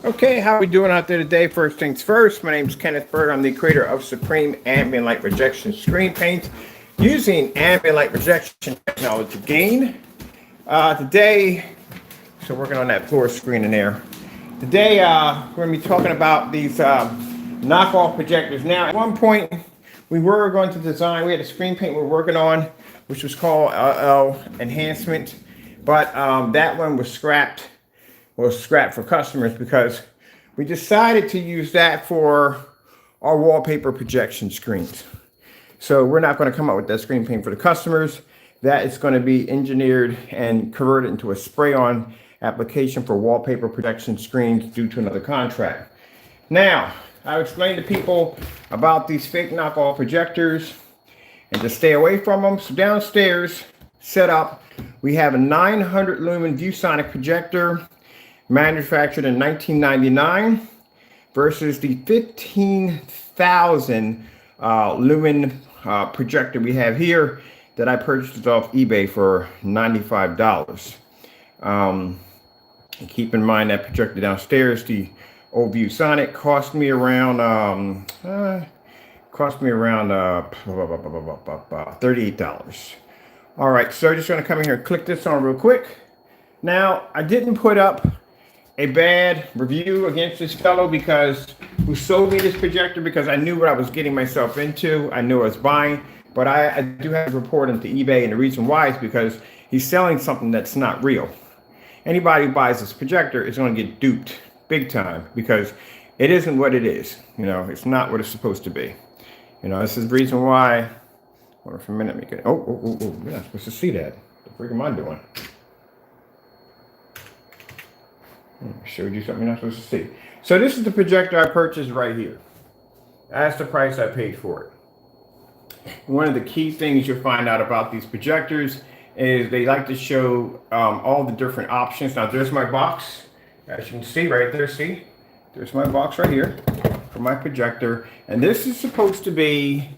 Okay, how are we doing out there today? First things first, my name is Kenneth Bird. I'm the creator of Supreme Ambient Light Rejection Screen Paint using ambient light rejection technology gain. Today, so working on that floor screen in there. Today, we're going to be talking about these knockoff projectors. Now, at one point, we were going to design, we had a screen paint we were working on, which was called LL Enhancement, but that one was scrapped for customers because we decided to use that for our wallpaper projection screens. So we're not going to come up with that screen paint for the customers. That is going to be engineered and converted into a spray-on application for wallpaper projection screens due to another contract. Now, I've explained to people about these fake knockoff projectors and to stay away from them. So downstairs, set up, we have a 900 lumen Viewsonic projector manufactured in 1999 versus the 15,000 lumen projector we have here that I purchased off eBay for $95. Keep in mind that projector downstairs, the old Viewsonic, cost me around $38. All right, so just gonna come in here and click this on real quick. Now, I didn't put up a bad review against this fellow who sold me this projector because I knew what I was getting myself into. I knew I was buying, but I do have to report him to eBay, and the reason why is because he's selling something that's not real. Anybody who buys this projector is going to get duped big time because it isn't what it is. You know, it's not what it's supposed to be. You know, this is the reason why. Hold on for a minute. You're not supposed to see that. What the freak am I doing? I showed you something you're not supposed to see. So this is the projector I purchased right here. That's the price I paid for it. One of the key things you'll find out about these projectors is they like to show all the different options. Now there's my box. As you can see right there, see? There's my box right here for my projector. And this is supposed to be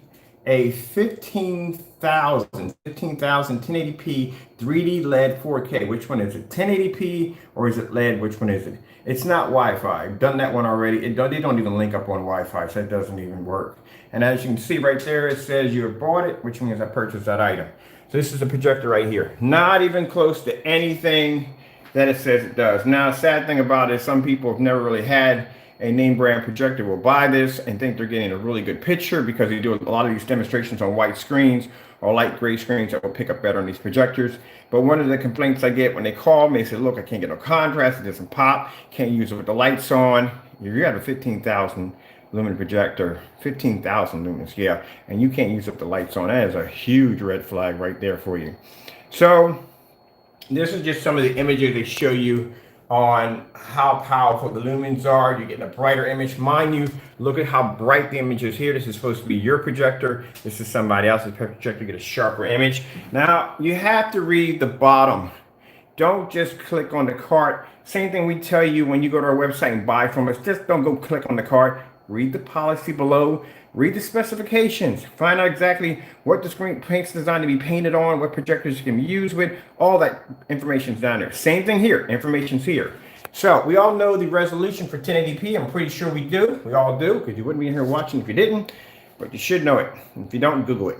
a 15,000 1080p 3D LED 4K. Which one is it? 1080p or is it LED? Which one is it? It's not Wi-Fi. I've done that one already. They don't even link up on Wi-Fi, so that doesn't even work. And as you can see right there, it says you have bought it, which means I purchased that item. So this is a projector right here. Not even close to anything that it says it does. Now, the sad thing about it is some people have never really had a name brand projector will buy this and think they're getting a really good picture because they do a lot of these demonstrations on white screens or light gray screens that will pick up better on these projectors. But one of the complaints I get when they call me, they say, look, I can't get no contrast, it doesn't pop, can't use it with the lights on. You have a 15,000 lumen projector, 15,000 lumens, yeah, and you can't use up the lights on. That is a huge red flag right there for you. So this is just some of the images they show you on how powerful the lumens are. You're getting a brighter image. Mind you, look at how bright the image is here. This is supposed to be your projector. This is somebody else's projector. You get a sharper image. Now, you have to read the bottom. Don't just click on the cart. Same thing we tell you when you go to our website and buy from us. Just don't go click on the cart. Read the policy below. Read the specifications. Find out exactly what the screen paint's designed to be painted on, what projectors you can be used with. All that information's down there. Same thing here. Information's here. So we all know the resolution for 1080p. I'm pretty sure we do. We all do, because you wouldn't be here watching if you didn't. But you should know it. If you don't, Google it.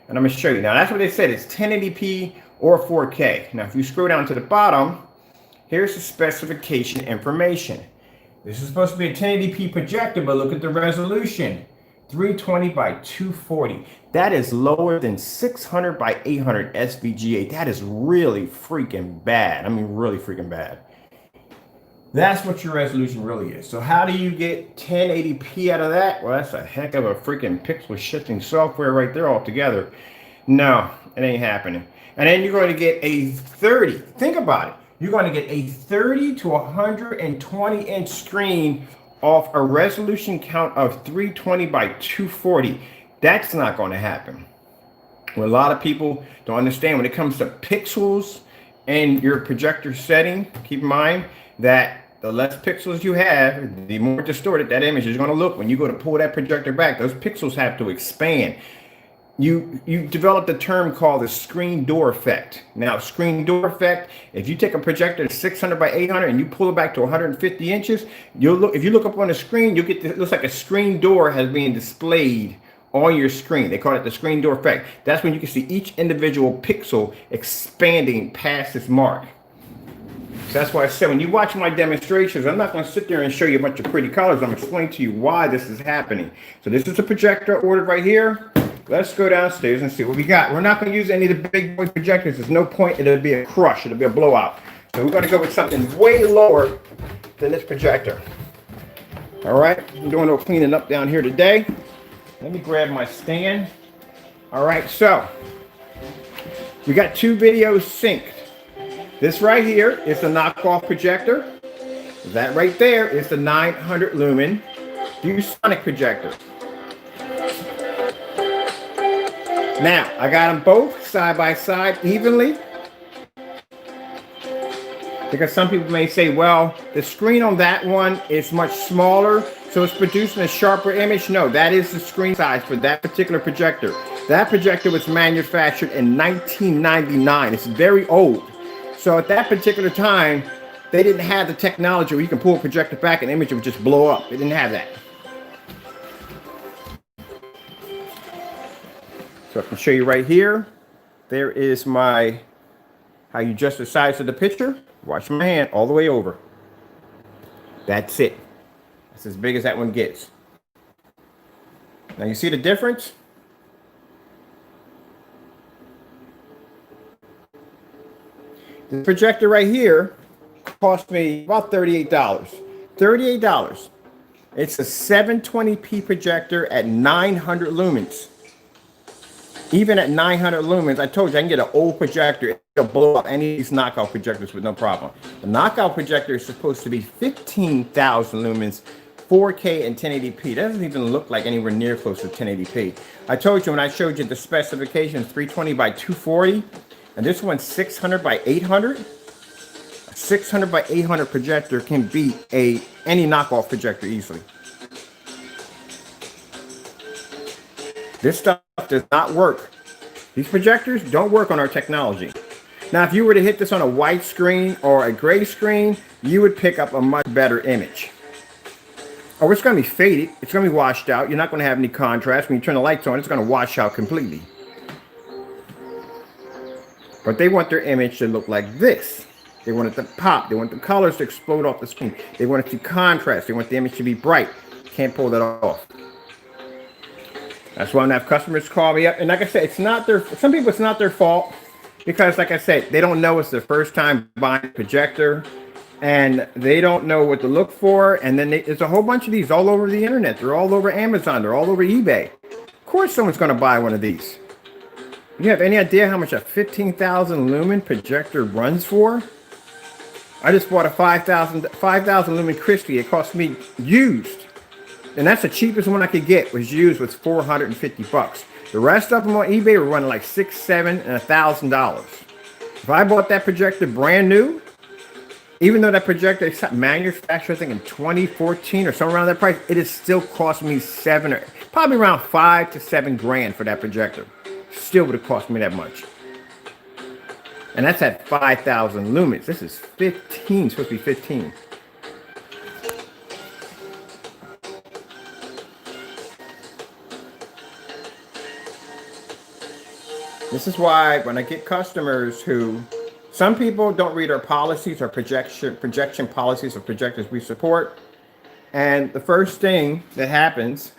And I'm going to show you. Now, that's what they said. It's 1080p or 4K. Now, if you scroll down to the bottom, here's the specification information. This is supposed to be a 1080p projector, but look at the resolution. 320 by 240. That is lower than 600 by 800 SVGA. That is really freaking bad. I mean, really freaking bad. That's what your resolution really is. So how do you get 1080p out of that? Well, that's a heck of a freaking pixel shifting software right there altogether. No, it ain't happening. And then you're going to get a 30. Think about it. You're going to get a 30 to 120 inch screen off a resolution count of 320 by 240. That's not going to happen. What a lot of people don't understand when it comes to pixels and your projector setting, keep in mind that the less pixels you have, the more distorted that image is going to look. When you go to pull that projector back, those pixels have to expand. you developed a term called the screen door effect. Now, screen door effect, if you take a projector that's 600 by 800 and you pull it back to 150 inches, if you look up on the screen, you'll get it looks like a screen door has been displayed on your screen. They call it the screen door effect. That's when you can see each individual pixel expanding past its mark. So that's why I said when you watch my demonstrations, I'm not going to sit there and show you a bunch of pretty colors. I'm going to explain to you why this is happening. So this is a projector ordered right here. Let's go downstairs and see what we got. We're not going to use any of the big boy projectors. There's no point. It'll be a crush. It'll be a blowout. So we're going to go with something way lower than this projector. All right. I'm doing a little cleaning up down here today. Let me grab my stand. All right. So we got two videos synced. This right here is the knockoff projector. That right there is the 900 lumen Viewsonic projector. Now, I got them both side by side evenly. Because some people may say, well, the screen on that one is much smaller, so it's producing a sharper image. No, that is the screen size for that particular projector. That projector was manufactured in 1999. It's very old. So at that particular time, they didn't have the technology where you can pull a projector back and the image would just blow up. They didn't have that. So I can show you right here. There is my, how you adjust the size of the picture. Watch my hand all the way over. That's it. That's as big as that one gets. Now you see the difference? The projector right here cost me about $38. $38. It's a 720p projector at 900 lumens. Even at 900 lumens, I told you I can get an old projector. It'll blow up any of these knockout projectors with no problem. The knockout projector is supposed to be 15,000 lumens, 4K and 1080p. It doesn't even look like anywhere near close to 1080p. I told you when I showed you the specifications, 320 by 240, and this one's 600 by 800. A 600 by 800 projector can beat any knockoff projector easily. This stuff does not work. These projectors don't work on our technology. Now, if you were to hit this on a white screen or a gray screen, you would pick up a much better image. Or it's going to be faded. It's going to be washed out. You're not going to have any contrast. When you turn the lights on, it's going to wash out completely. But they want their image to look like this. They want it to pop. They want the colors to explode off the screen. They want it to contrast. They want the image to be bright. Can't pull that off. That's why I'm gonna have customers call me up. And like I said, it's not their, some people it's not their fault. Because like I said, they don't know it's their first time buying a projector. And they don't know what to look for. And then there's a whole bunch of these all over the internet. They're all over Amazon. They're all over eBay. Of course someone's gonna buy one of these. You have any idea how much a 15,000 lumen projector runs for? I just bought a 5,000 lumen Christie. It cost me used. And that's the cheapest one I could get, was used, was $450. The rest of them on eBay were running like $6,000, $7,000, and $1,000. If I bought that projector brand new, even though that projector is manufactured, I think in 2014 or somewhere around that price, it is still cost me probably around $5 to $7 grand for that projector. Still would have cost me that much. And that's at 5,000 lumens. This is 15, supposed to be 15. This is why when I get customers who, some people don't read our policies, our projection policies of projectors we support. And the first thing that happens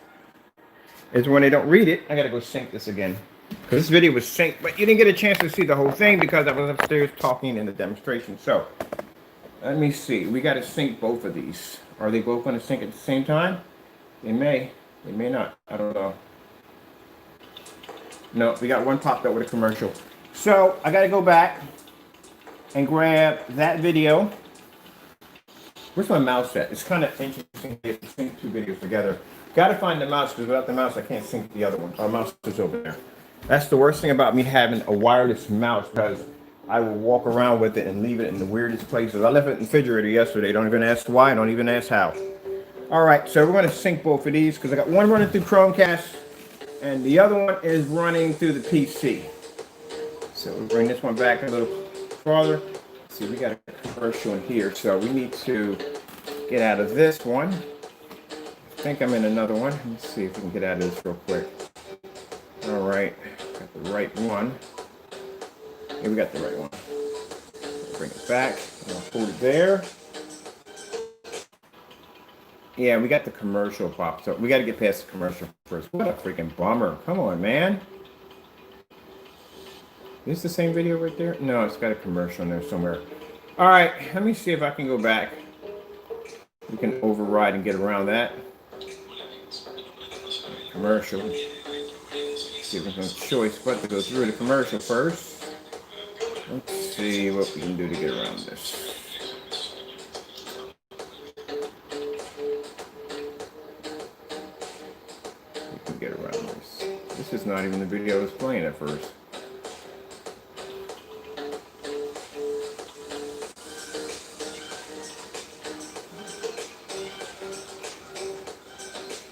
is when they don't read it, I gotta go sync this again. Because this video was synced, but you didn't get a chance to see the whole thing because I was upstairs talking in the demonstration. So, let me see. We gotta sync both of these. Are they both gonna sync at the same time? They may not. I don't know. No, we got one popped up with a commercial. So I gotta go back and grab that video. Where's my mouse at? It's kind of interesting to sync two videos together. Gotta find the mouse, because without the mouse I can't sync the other one. Our mouse is over there. That's the worst thing about me having a wireless mouse, because I will walk around with it and leave it in the weirdest places. I left it in the refrigerator yesterday. Don't even ask why, don't even ask how. All right, so we're gonna sync both of these because I got one running through Chromecast and the other one is running through the PC. So we'll bring this one back a little farther. See, we got a commercial in here, so we need to get out of this one. I think I'm in another one. Let's see if we can get out of this real quick. All right, got the right one. Yeah, we got the right one. Bring it back. I'll hold it there. Yeah, we got the commercial popped up. We got to get past the commercial first. What a freaking bummer. Come on, man. Is this the same video right there? No, it's got a commercial in there somewhere. All right, let me see if I can go back. We can override and get around that. Commercial. See if there's no choice but to go through the commercial first. Let's see what we can do to get around this. We can get around this. This is not even the video I was playing at first.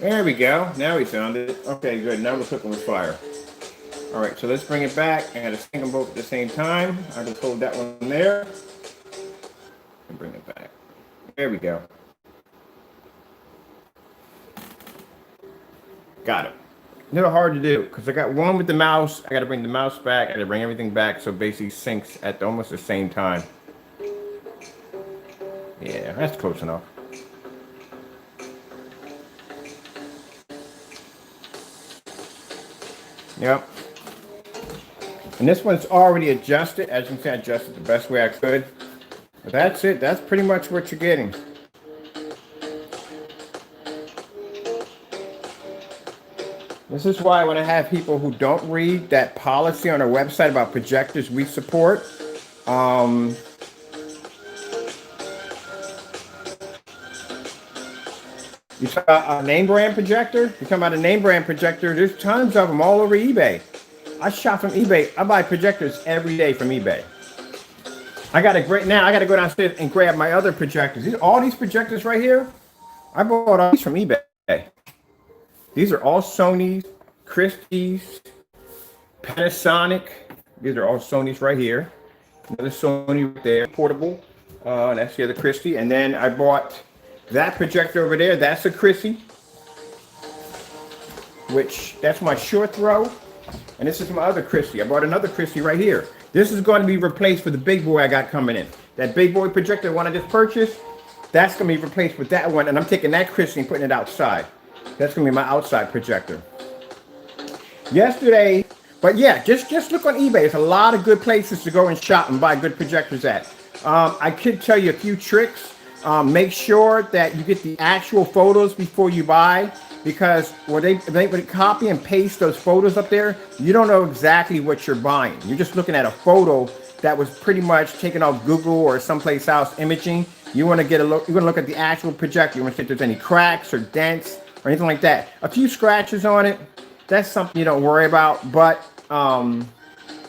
There we go. Now we found it. Okay, good. Now we're cooking with fire. All right, so let's bring it back. I got to sync them both at the same time. I just hold that one there and bring it back. There we go. Got it. A little hard to do because I got one with the mouse. I got to bring the mouse back. I got to bring everything back so it basically syncs at almost the same time. Yeah, that's close enough. Yep. And this one's already adjusted. As you can see, I adjusted the best way I could. But that's it. That's pretty much what you're getting. This is why when I have people who don't read that policy on our website about projectors we support, you talk about a name brand projector? You talking about a name brand projector? There's tons of them all over eBay. I shop from eBay. I buy projectors every day from eBay. I got to go downstairs and grab my other projectors. All these projectors right here, I bought all these from eBay. These are all Sony's, Christie's, Panasonic. These are all Sony's right here. Another Sony right there, portable. That's the other Christie. And then I bought that projector over there. That's a Christie, which that's my short throw. And this is my other Christie. I bought another Christie right here. This is going to be replaced with the big boy I got coming in. That big boy projector, the one I just purchased, that's going to be replaced with that one. And I'm taking that Christie and putting it outside. That's going to be my outside projector. Yesterday, but yeah, just look on eBay. There's a lot of good places to go and shop and buy good projectors at. I could tell you a few tricks. Make sure that you get the actual photos before you buy, because when they copy and paste those photos up there, you don't know exactly what you're buying. You're just looking at a photo that was pretty much taken off Google or someplace else imaging. You want to get a look. You want to look at the actual projector. You want to see if there's any cracks or dents or anything like that. A few scratches on it, that's something you don't worry about. But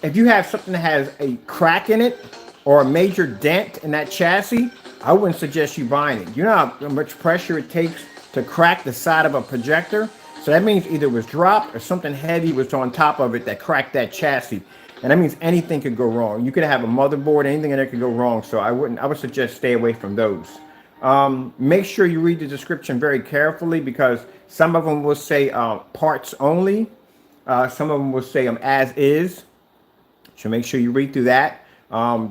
if you have something that has a crack in it or a major dent in that chassis, I wouldn't suggest you buying it. You know how much pressure it takes to crack the side of a projector? So that means either it was dropped or something heavy was on top of it that cracked that chassis. And that means anything could go wrong. You could have a motherboard, anything in there could go wrong. So I would suggest stay away from those. Make sure you read the description very carefully, because some of them will say parts only. Some of them will say as is. So make sure you read through that.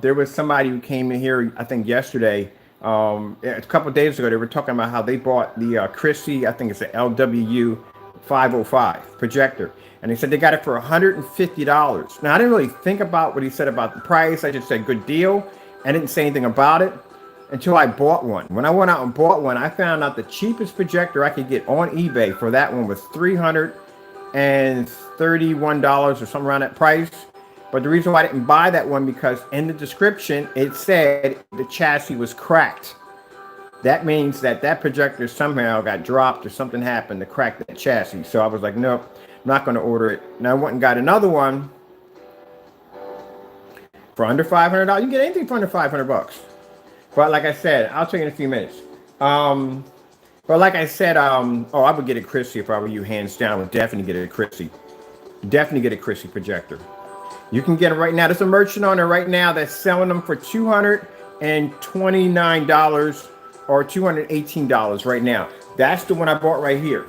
There was somebody who came in here, I think yesterday, a couple of days ago. They were talking about how they bought the Christie, I think it's an LW505 projector. And they said they got it for $150. Now, I didn't really think about what he said about the price. I just said good deal. I didn't say anything about it until I bought one. When I went out and bought one, I found out the cheapest projector I could get on eBay for that one was $331 or something around that price. But the reason why I didn't buy that one, because in the description, it said the chassis was cracked. That means that projector somehow got dropped or something happened to crack that chassis. So I was like, nope, I'm not going to order it. And I went and got another one for under $500. You can get anything for under $500. But like I said, I'll tell you in a few minutes. But like I said, I would get a Christie if I were you, hands down. I would definitely get a Christie. definitely get a Christie projector. You can get it right now. There's a merchant on it right now that's selling them for $229 or $218 right now. That's the one I bought right here.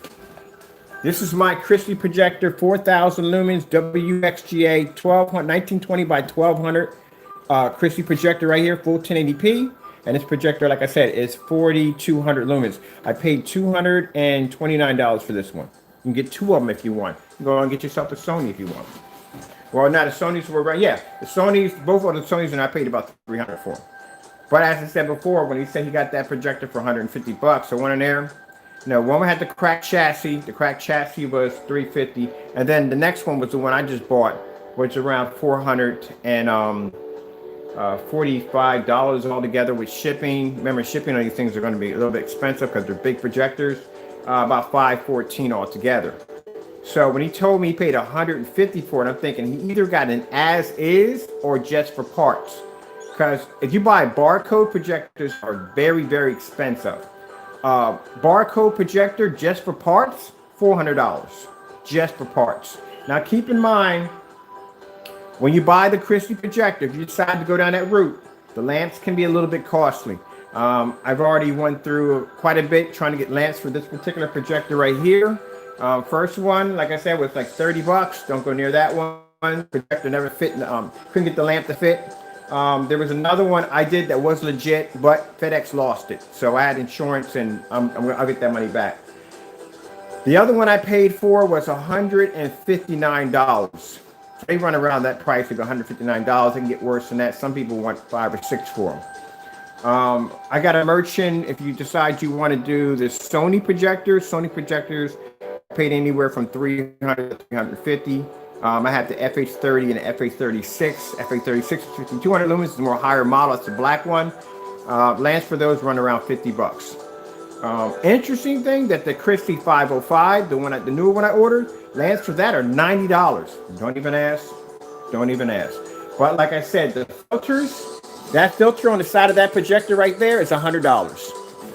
This is my Christie projector, 4,000 lumens, WXGA 1920 by 1200 Christie projector right here, full 1080p. And this projector, like I said, is 4,200 lumens. I paid $229 for this one. You can get two of them if you want. You can go and get yourself a Sony if you want. Well, now the Sonys were right. Yeah, the Sonys, both of the Sonys, and I paid about $300 for them. But as I said before, when he said he got that projector for $150, so one in there. No, one had the cracked chassis. The cracked chassis was $350, and then the next one was the one I just bought, which is around $445 altogether with shipping. Remember, shipping on these things are going to be a little bit expensive because they're big projectors. About $514 altogether. So when he told me he paid $150 for it, I'm thinking he either got an as is or just for parts. Because if you buy barcode projectors, are very, very expensive. Barcode projector just for parts, $400 just for parts. Now keep in mind, when you buy the Christie projector, if you decide to go down that route, the lamps can be a little bit costly. I've already went through quite a bit trying to get lamps for this particular projector right here. First one, like I said, was like $30. Don't go near that one. Projector never fit. Couldn't get the lamp to fit. There was another one I did that was legit, but FedEx lost it. So I had insurance, and I'll get that money back. The other one I paid for was $159. They run around that price of $159. They can get worse than that. Some people want $5 or $6 for them. I got a merchant. If you decide you want to do the Sony projectors, paid anywhere from $300 to $350. I have the FH30 and the FH36. FH36 is 5,200 lumens. It's a more higher model. It's the black one. Lamps for those run around $50. Interesting thing that the Christie 505, the newer one I ordered, lamps for that are $90. Don't even ask. Don't even ask. But like I said, the filters, that filter on the side of that projector right there is $100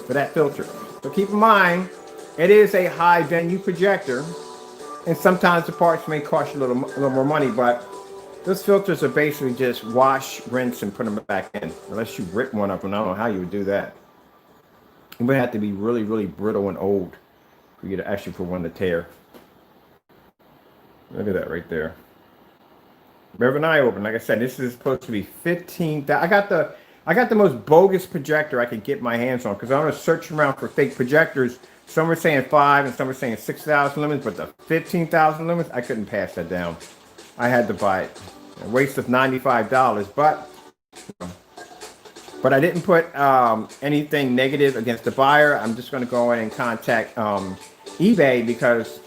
for that filter. So keep in mind, it is a high venue projector, and sometimes the parts may cost you a little more money, but those filters are basically just wash, rinse, and put them back in. Unless you rip one up, and I don't know how you would do that. It would have to be really, really brittle and old for you to actually put one to tear. Look at that right there. Rev and I open. Like I said, this is supposed to be 15,000. I got the most bogus projector I could get my hands on because I was searching around for fake projectors. Some were saying 5 and some were saying 6,000 lumens, but the 15,000 lumens, I couldn't pass that down. I had to buy it. A waste of $95, but I didn't put anything negative against the buyer. I'm just going to go in and contact eBay because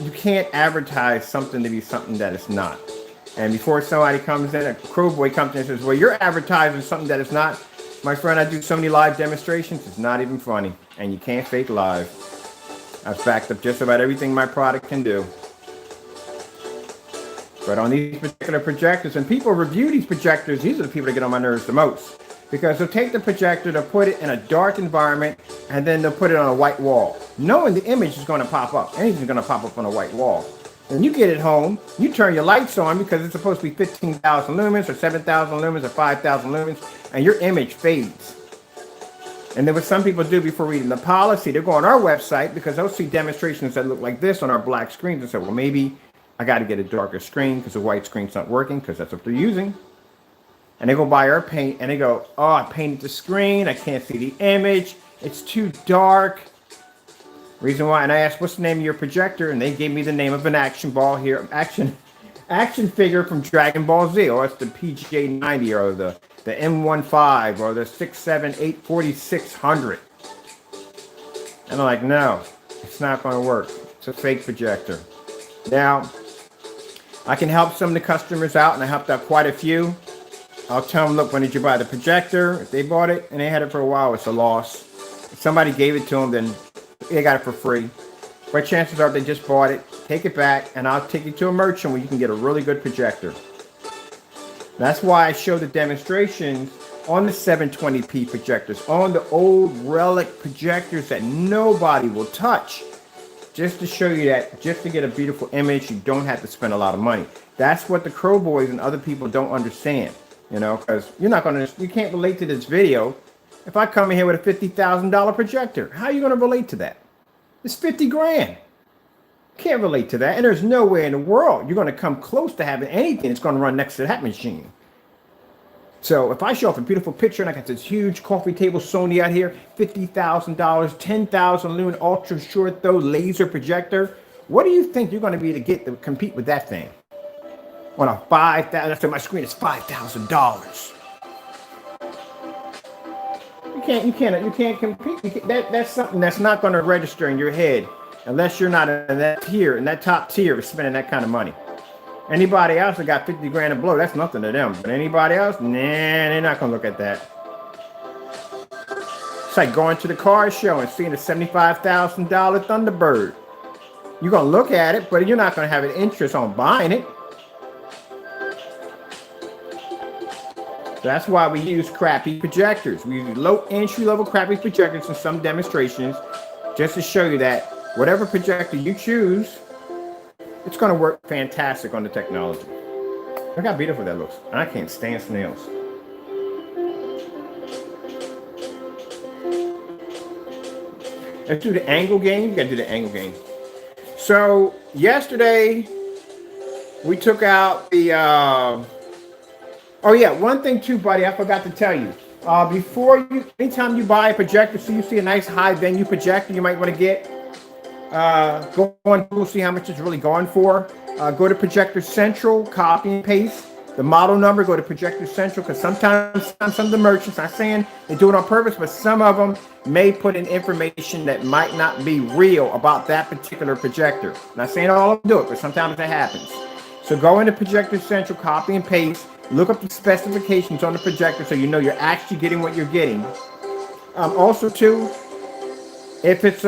you can't advertise something to be something that it's not. And before somebody comes in, a crow boy comes in and says, well, you're advertising something that it's not. My friend, I do so many live demonstrations, it's not even funny. And you can't fake live. I've backed up just about everything my product can do. But on these particular projectors, and people review these projectors, these are the people that get on my nerves the most. Because they'll take the projector, they'll put it in a dark environment, and then they'll put it on a white wall. Knowing the image is going to pop up. Anything's going to pop up on a white wall. When you get it home, you turn your lights on because it's supposed to be 15,000 lumens or 7,000 lumens or 5,000 lumens, and your image fades. And then what some people do before reading the policy, they go on our website because they'll see demonstrations that look like this on our black screens and say, well, maybe I got to get a darker screen because the white screen's not working because that's what they're using. And they go buy our paint and they go, oh, I painted the screen. I can't see the image. It's too dark. Reason why, and I asked, what's the name of your projector? And they gave me the name of an action ball here, action figure from Dragon Ball Z, or it's the PJ90 or the M15 or the 678 4600. And I'm like, no, it's not going to work. It's a fake projector. Now, I can help some of the customers out, and I helped out quite a few. I'll tell them, look, when did you buy the projector? If they bought it and they had it for a while, it's a loss. If somebody gave it to them, then they got it for free. But chances are they just bought it. Take it back, and I'll take you to a merchant where you can get a really good projector. That's why I show the demonstrations on the 720p projectors, on the old relic projectors that nobody will touch. just to show you that just to get a beautiful image, you don't have to spend a lot of money. That's what the Crow Boys and other people don't understand, you know, because you can't relate to this video if I come in here with a $50,000 projector. How are you going to relate to that? It's 50 grand. Can't relate to that. And there's no way in the world you're going to come close to having anything that's going to run next to that machine. So if I show off a beautiful picture and I got this huge coffee table Sony out here, $50,000, 10,000 lumen ultra short throw laser projector, what do you think you're going to be to get to compete with that thing? On a $5,000, my screen is $5,000. You can't compete. That's something that's not going to register in your head unless you're not in that tier, in that top tier of spending that kind of money. Anybody else that got 50 grand to blow, that's nothing to them. But anybody else, nah, they're not going to look at that. It's like going to the car show and seeing a $75,000 Thunderbird. You're going to look at it, but you're not going to have an interest on buying it. That's why we use crappy projectors. We use low entry-level crappy projectors in some demonstrations just to show you that whatever projector you choose, it's going to work fantastic on the technology. Look how beautiful that looks. I can't stand snails. Let's do the angle game. You got to do the angle game. So yesterday we took out the... oh yeah, one thing too, buddy, I forgot to tell you. Anytime you buy a projector, so you see a nice high venue projector you might want to get, go on Google, see how much it's really going for. Go to Projector Central, copy and paste the model number, go to Projector Central, because sometimes some of the merchants, not saying they do it on purpose, but some of them may put in information that might not be real about that particular projector. Not saying all of them do it, but sometimes that happens. So go into Projector Central, copy and paste, look up the specifications on the projector so you know you're actually getting what you're getting. Also too, if it's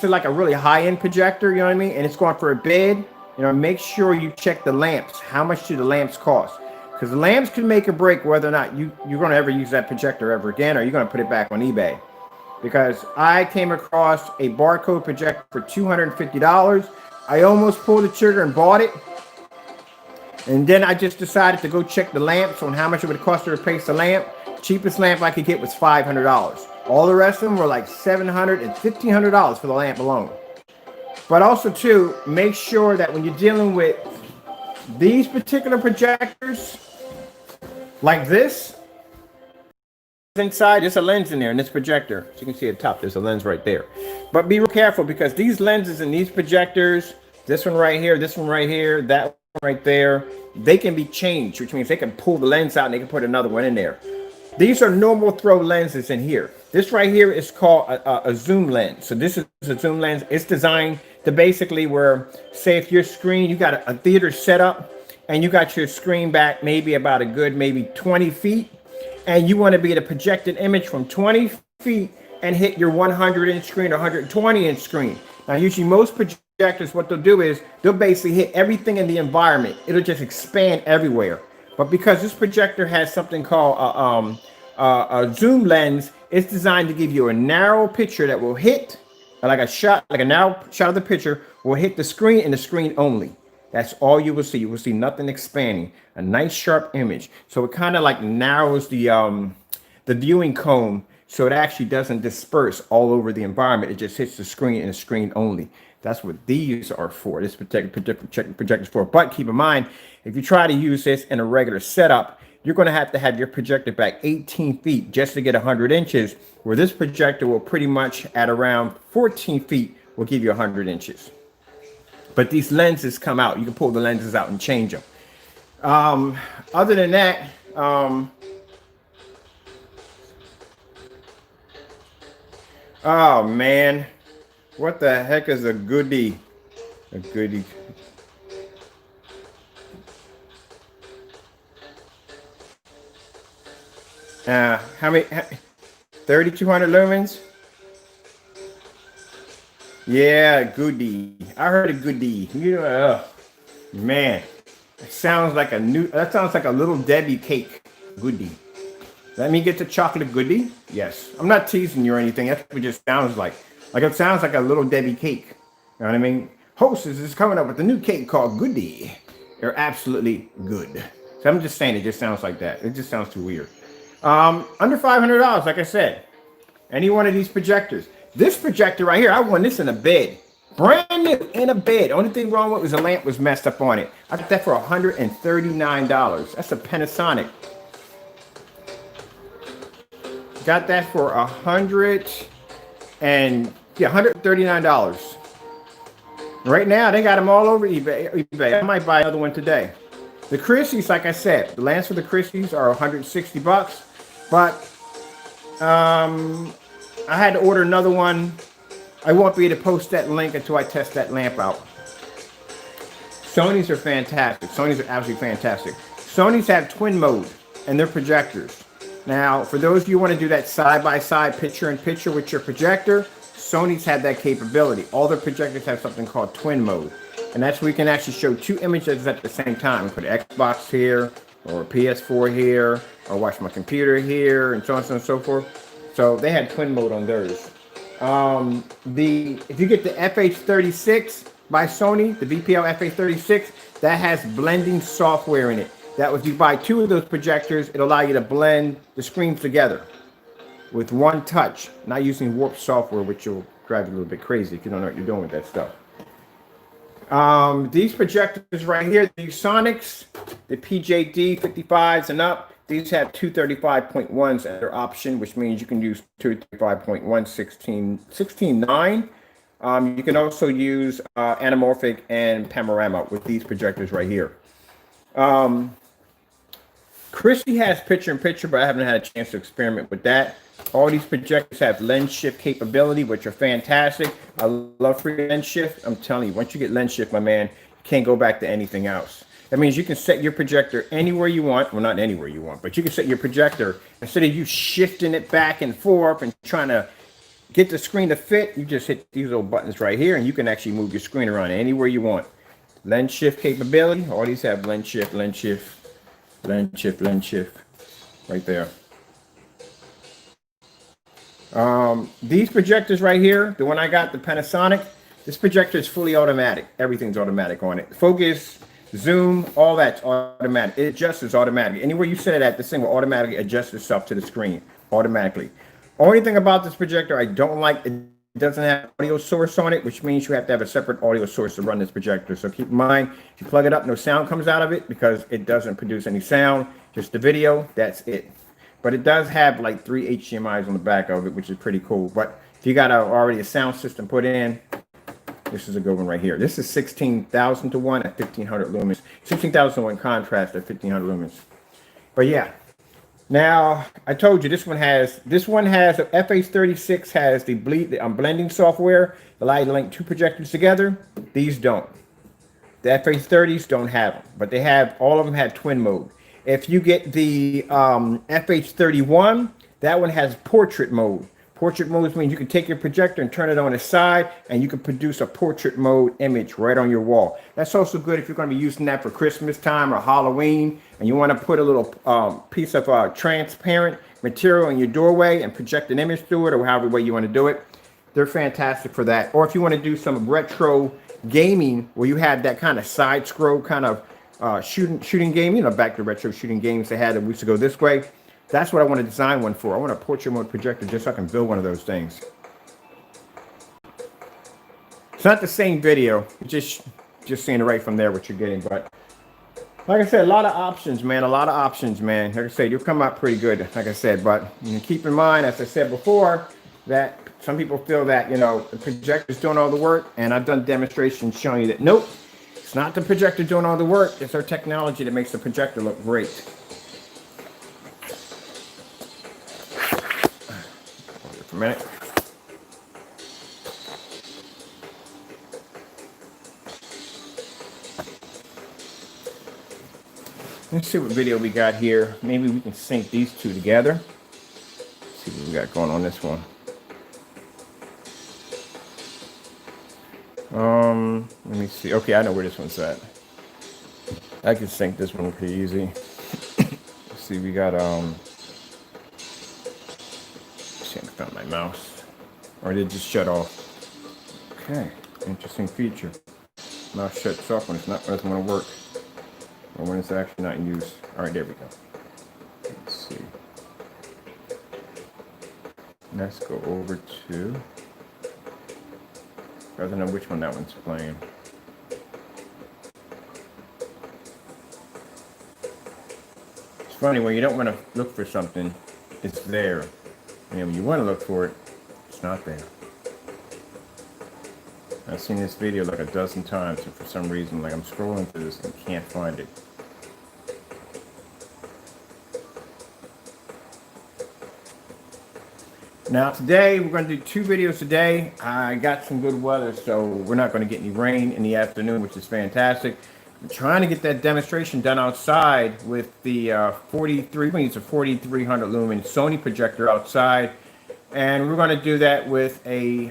like a really high-end projector, you know what I mean, and it's going for a bid, you know, make sure you check the lamps. How much do the lamps cost? Because the lamps can make or break whether or not you're going to ever use that projector ever again, or you're going to put it back on eBay. Because I came across a barcode projector for $250. I almost pulled the trigger and bought it. And then I just decided to go check the lamps on how much it would cost to replace the lamp. Cheapest lamp I could get was $500. All the rest of them were like $700 and $1,500 for the lamp alone. But also too, make sure that when you're dealing with these particular projectors, like this, inside there's a lens in there in this projector. So you can see at the top, there's a lens right there. But be real careful, because these lenses in these projectors, this one right here, that one right there, they can be changed, which means they can pull the lens out and they can put another one in there. These are normal throw lenses in here. This right here is called a zoom lens. So this is a zoom lens. It's designed to basically where, say if your screen, you got a theater set up and you got your screen back maybe about a good maybe 20 feet, and you want to be able to project an image from 20 feet and hit your 100-inch screen or 120-inch screen. Now usually most projectors, what they'll do is they'll basically hit everything in the environment. It'll just expand everywhere. But because this projector has something called a zoom lens, it's designed to give you a narrow picture that will hit, like a narrow shot of the picture will hit the screen and the screen only. That's all you will see. You will see nothing expanding. A nice sharp image. So it kind of like narrows the viewing cone, so it actually doesn't disperse all over the environment. It just hits the screen and the screen only. That's what these are for. This projector for. But keep in mind, if you try to use this in a regular setup, you're going to have your projector back 18 feet just to get 100 inches, where this projector will pretty much at around 14 feet will give you 100 inches. But these lenses come out. You can pull the lenses out and change them. Other than that, oh man, what the heck is a goodie? A goodie. How many? 3,200 lumens? Yeah, goodie. I heard a goodie. You know, man, that sounds like a little Debbie cake. Goodie. Let me get the chocolate goodie. Yes, I'm not teasing you or anything. That's what it just sounds like. Like it sounds like a little Debbie cake. know what I mean? Hostess is coming up with a new cake called Goody. They're absolutely good. So I'm just saying it just sounds like that. It just sounds too weird. Under $500, like I said. Any one of these projectors. This projector right here, I won this in a bed. Brand new, in a bed. Only thing wrong with it was the lamp was messed up on it. I got that for $139. That's a Panasonic. Got that for $139. Right now, they got them all over eBay. I might buy another one today. The Christies, like I said, the lamps for the Christies are $160. But I had to order another one. I won't be able to post that link until I test that lamp out. Sony's are fantastic. Sony's are absolutely fantastic. Sony's have twin mode and they're projectors. Now, for those of you who want to do that side-by-side picture-in-picture with your projector, Sony's had that capability. All their projectors have something called twin mode. And that's where you can actually show two images at the same time. Put an Xbox here, or a PS4 here, or watch my computer here, and so on and so forth. So they had twin mode on theirs. If you get the FH36 by Sony, the VPL FH36, that has blending software in it. That if you buy two of those projectors, it'll allow you to blend the screens together with one touch, not using warp software, which will drive you a little bit crazy if you don't know what you're doing with that stuff. These projectors right here, the Viewsonics, the PJD55s and up, these have 235.1s as their option, which means you can use 235.1 16:9. You can also use anamorphic and panorama with these projectors right here. Christy has picture-in-picture, but I haven't had a chance to experiment with that. All these projectors have lens shift capability, which are fantastic. I love free lens shift. I'm telling you, once you get lens shift, my man, you can't go back to anything else. That means you can set your projector anywhere you want. Well, not anywhere you want, but you can set your projector, instead of you shifting it back and forth and trying to get the screen to fit, you just hit these little buttons right here, and you can actually move your screen around anywhere you want. Lens shift capability. All these have lens shift, lens shift, lens shift, lens shift, right there. These projectors right here, the one I got, the Panasonic, this projector is fully automatic. Everything's automatic on it. Focus, zoom, all that's automatic. It adjusts automatically. Anywhere you set it at, this thing will automatically adjust itself to the screen automatically. Only thing about this projector I don't like, it doesn't have audio source on it, which means you have to have a separate audio source to run this projector. So keep in mind, if you plug it up, no sound comes out of it because it doesn't produce any sound, just the video, that's it. But it does have like 3 HDMIs on the back of it, which is pretty cool. But if you got already a sound system put in, this is a good one right here. This is 16,000 to 1 at 1500 lumens. 16,000 to 1 contrast at 1500 lumens. But yeah. Now, I told you this one has the FH36 has the blending software, allow you to link two projectors together. These don't. The FH30s don't have them, but all of them have twin mode. If you get the FH31, that one has portrait mode. Portrait mode means you can take your projector and turn it on its side, and you can produce a portrait mode image right on your wall. That's also good if you're going to be using that for Christmas time or Halloween, and you want to put a little piece of transparent material in your doorway and project an image through it, or however way you want to do it. They're fantastic for that. Or if you want to do some retro gaming where you have that kind of side scroll kind of shooting game, back to retro shooting games they had a weeks ago this way. That's what I want to design one for. I want a portrait mode projector just so I can build one of those things. It's not the same video, just seeing it right from there what you're getting. But like I said, a lot of options, man. Like I said, you'll come out pretty good, like I said. But keep in mind, as I said before, that some people feel that, the projector's doing all the work. And I've done demonstrations showing you that, nope, it's not the projector doing all the work. It's our technology that makes the projector look great. A minute. Let's see what video we got here. Maybe we can sync these two together. Let's see what we got going on this one. Let me see. Okay, I know where this one's at. I can sync this one pretty easy. Let's see, we got I found my mouse, or did it just shut off? Okay. Interesting feature. Mouth shuts off when it's not, doesn't want to work, or when it's actually not in use. All right, there we go. Let's see. Let's go over to. I don't know which one that one's playing. It's funny when you don't want to look for something, it's there, and when you want to look for it, it's not there. I've seen this video like a dozen times, and for some reason, like I'm scrolling through this and can't find it. Now today, we're going to do 2 videos today. I got some good weather, so we're not going to get any rain in the afternoon, which is fantastic. I'm trying to get that demonstration done outside with the we're going to use a 4300 lumen Sony projector outside. And we're going to do that with a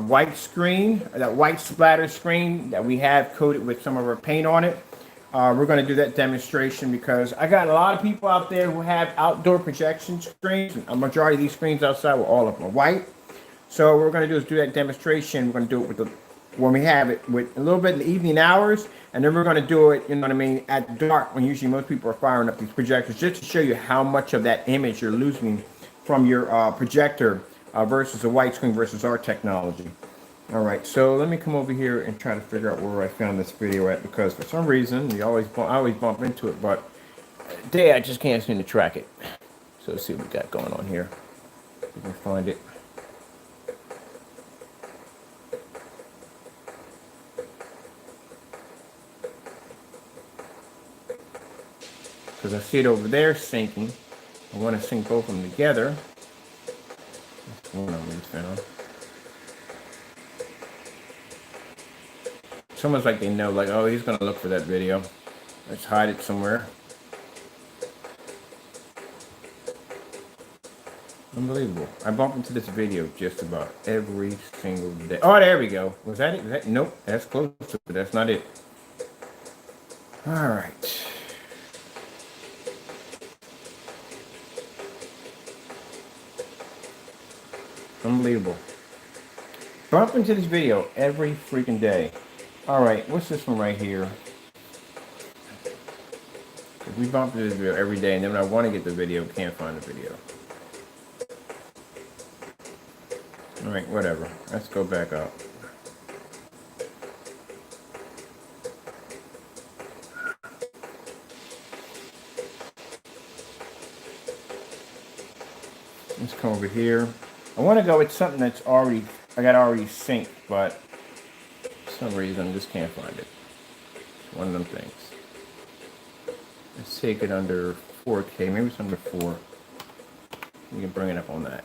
white screen, that white splatter screen that we have coated with some of our paint on it. We're going to do that demonstration because I got a lot of people out there who have outdoor projection screens. A majority of these screens outside, well, all of them are white. So what we're going to do is do that demonstration. We're going to do it with when we have it with a little bit in the evening hours, and then we're going to do it, you know what I mean, at dark when usually most people are firing up these projectors, just to show you how much of that image you're losing from your projector versus a white screen versus our technology. All right, so let me come over here and try to figure out where I found this video at, because for some reason I always bump into it, but today I just can't seem to track it. So let's see what we got going on here. If we can find it. Because I see it over there syncing. I want to sync both of them together. That's one of them we found. It's almost like they know, like, oh, he's going to look for that video. Let's hide it somewhere. Unbelievable. I bump into this video just about every single day. Oh, there we go. Was that it? Nope, that's close to it. That's not it. All right. Unbelievable. Bump into this video every freaking day. All right, what's this one right here? We bump into this video every day, and then when I want to get the video, can't find the video. All right, whatever. Let's go back up. Let's come over here. I want to go with something that's already synced, but for some reason I just can't find it. It's one of them things. Let's take it under 4K. Maybe it's under 4. We can bring it up on that.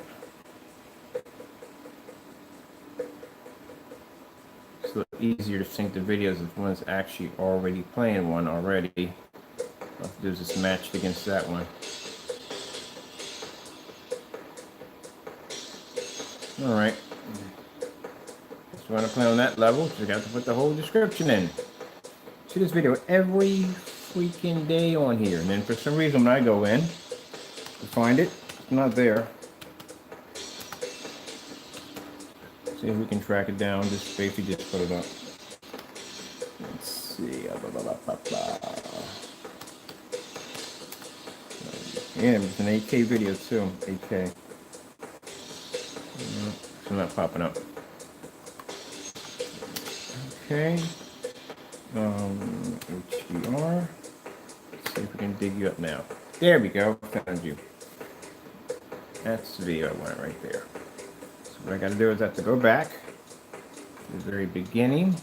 It's a little easier to sync the videos if one's actually already playing one already. All I have to do is just match it against that one. All right. If you want to play on that level, you got to put the whole description in. See this video every freaking day on here, and then for some reason when I go in to find it, it's not there. See if we can track it down. Just basically just put it up. Let's see. Yeah, it's an 8K video too. 8K. It's not popping up. Okay. HDR. Let's see if we can dig you up now. There we go. Found you. That's the video I want right there. So what I got to do is I have to go back to the very beginning,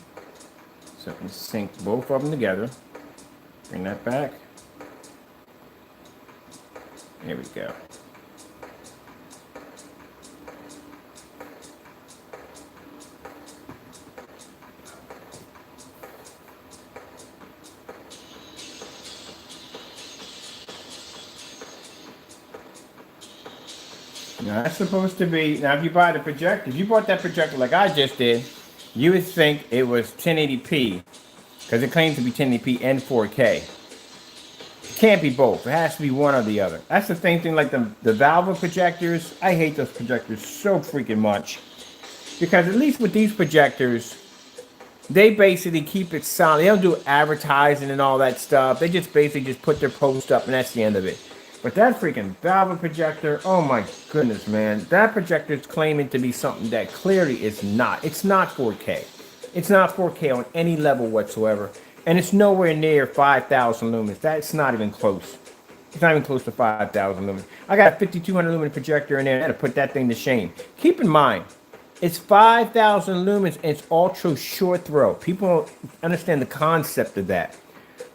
so I can sync both of them together. Bring that back. There we go. Now that's supposed to be, now if you buy the projector, if you bought that projector like I just did, you would think it was 1080p, because it claims to be 1080p and 4K. It can't be both. It has to be one or the other. That's the same thing like the Valve projectors. I hate those projectors so freaking much, because at least with these projectors, They basically keep it solid. They don't do advertising and all that stuff. They just basically just put their post up and that's the end of it. But that freaking Valve projector, oh my goodness, man. That projector is claiming to be something that clearly is not. It's not 4K. It's not 4K on any level whatsoever. And it's nowhere near 5,000 lumens. That's not even close. It's not even close to 5,000 lumens. I got a 5,200 lumen projector in there. I had to put that thing to shame. Keep in mind, it's 5,000 lumens and it's ultra short throw. People don't understand the concept of that.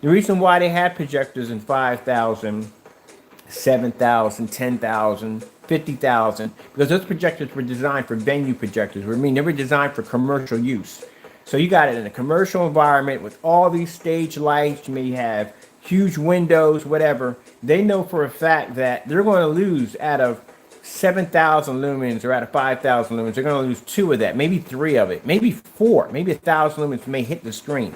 The reason why they had projectors in 5,000, 7,000, 10,000, 50,000, because those projectors were designed for venue projectors. I mean, they were designed for commercial use. So you got it in a commercial environment with all these stage lights. You may have huge windows, whatever. They know for a fact that they're going to lose out of 7,000 lumens or out of 5,000 lumens. They're going to lose 2 of that, maybe 3 of it, maybe 4, maybe 1,000 lumens may hit the screen.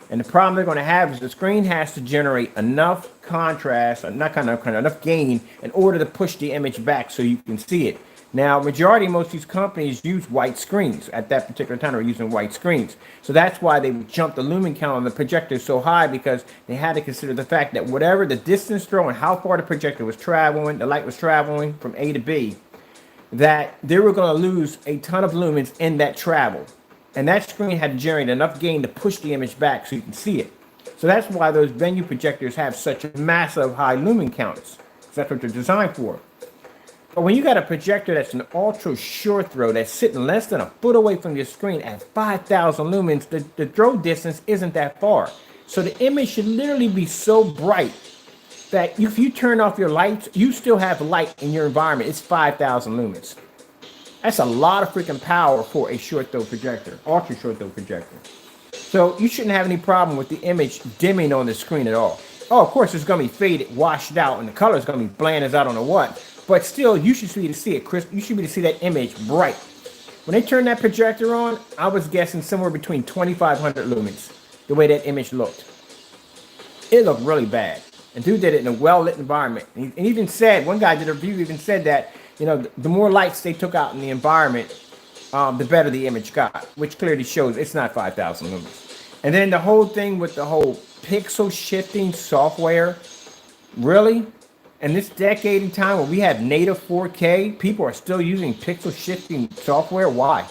And the problem they're going to have is the screen has to generate enough contrast, enough gain in order to push the image back so you can see it. Now, majority of most of these companies use white screens. At that particular time, they're using white screens. So that's why they jumped the lumen count on the projector so high, because they had to consider the fact that whatever the distance throw and how far the projector was traveling, the light was traveling from A to B, that they were going to lose a ton of lumens in that travel. And that screen had to generate enough gain to push the image back so you can see it. So that's why those venue projectors have such massive high lumen counts. That's what they're designed for. But when you got a projector that's an ultra short throw that's sitting less than a foot away from your screen at 5,000 lumens, the throw distance isn't that far. So the image should literally be so bright that if you turn off your lights, you still have light in your environment. It's 5,000 lumens. That's a lot of freaking power for a short throw projector, ultra short throw projector. So you shouldn't have any problem with the image dimming on the screen at all. Oh, of course, it's going to be faded, washed out, and the color is going to be bland as I don't know what. But still, you should be able to see it, Chris. You should be able to see that image bright. When they turned that projector on, I was guessing somewhere between 2,500 lumens, the way that image looked. It looked really bad. And dude did it in a well-lit environment. And he even said, one guy did a review, even said that, you know, the more lights they took out in the environment, the better the image got, which clearly shows it's not 5,000 lumens. And then the whole thing with the whole pixel shifting software, really? In this decade in time when we have native 4K, people are still using pixel shifting software. Why?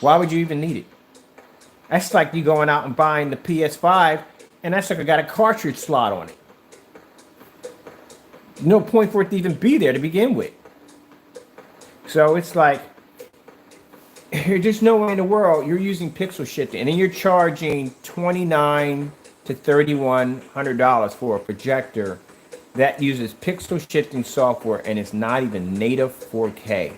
Why would you even need it? That's like you going out and buying the PS5 and that's like got a cartridge slot on it. No point for it to even be there to begin with. So it's like, there's no way in the world you're using pixel shifting and then you're charging $2,900 to $3,100 for a projector that uses pixel shifting software and it's not even native 4K.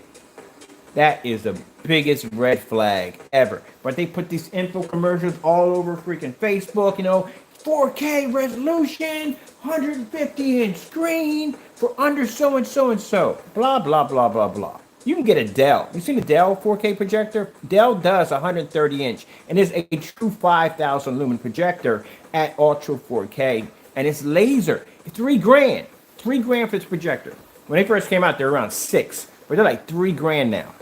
That is the biggest red flag ever. But they put these info commercials all over freaking Facebook, you know, 4K resolution, 150-inch screen for under so and so and so. Blah, blah, blah, blah, blah. You can get a Dell. You seen the Dell 4K projector? Dell does 130-inch and is a true 5,000 lumen projector at ultra 4K. And it's laser. $3,000. $3,000 for this projector. When they first came out, they were around $6,000, but they're like $3,000 now.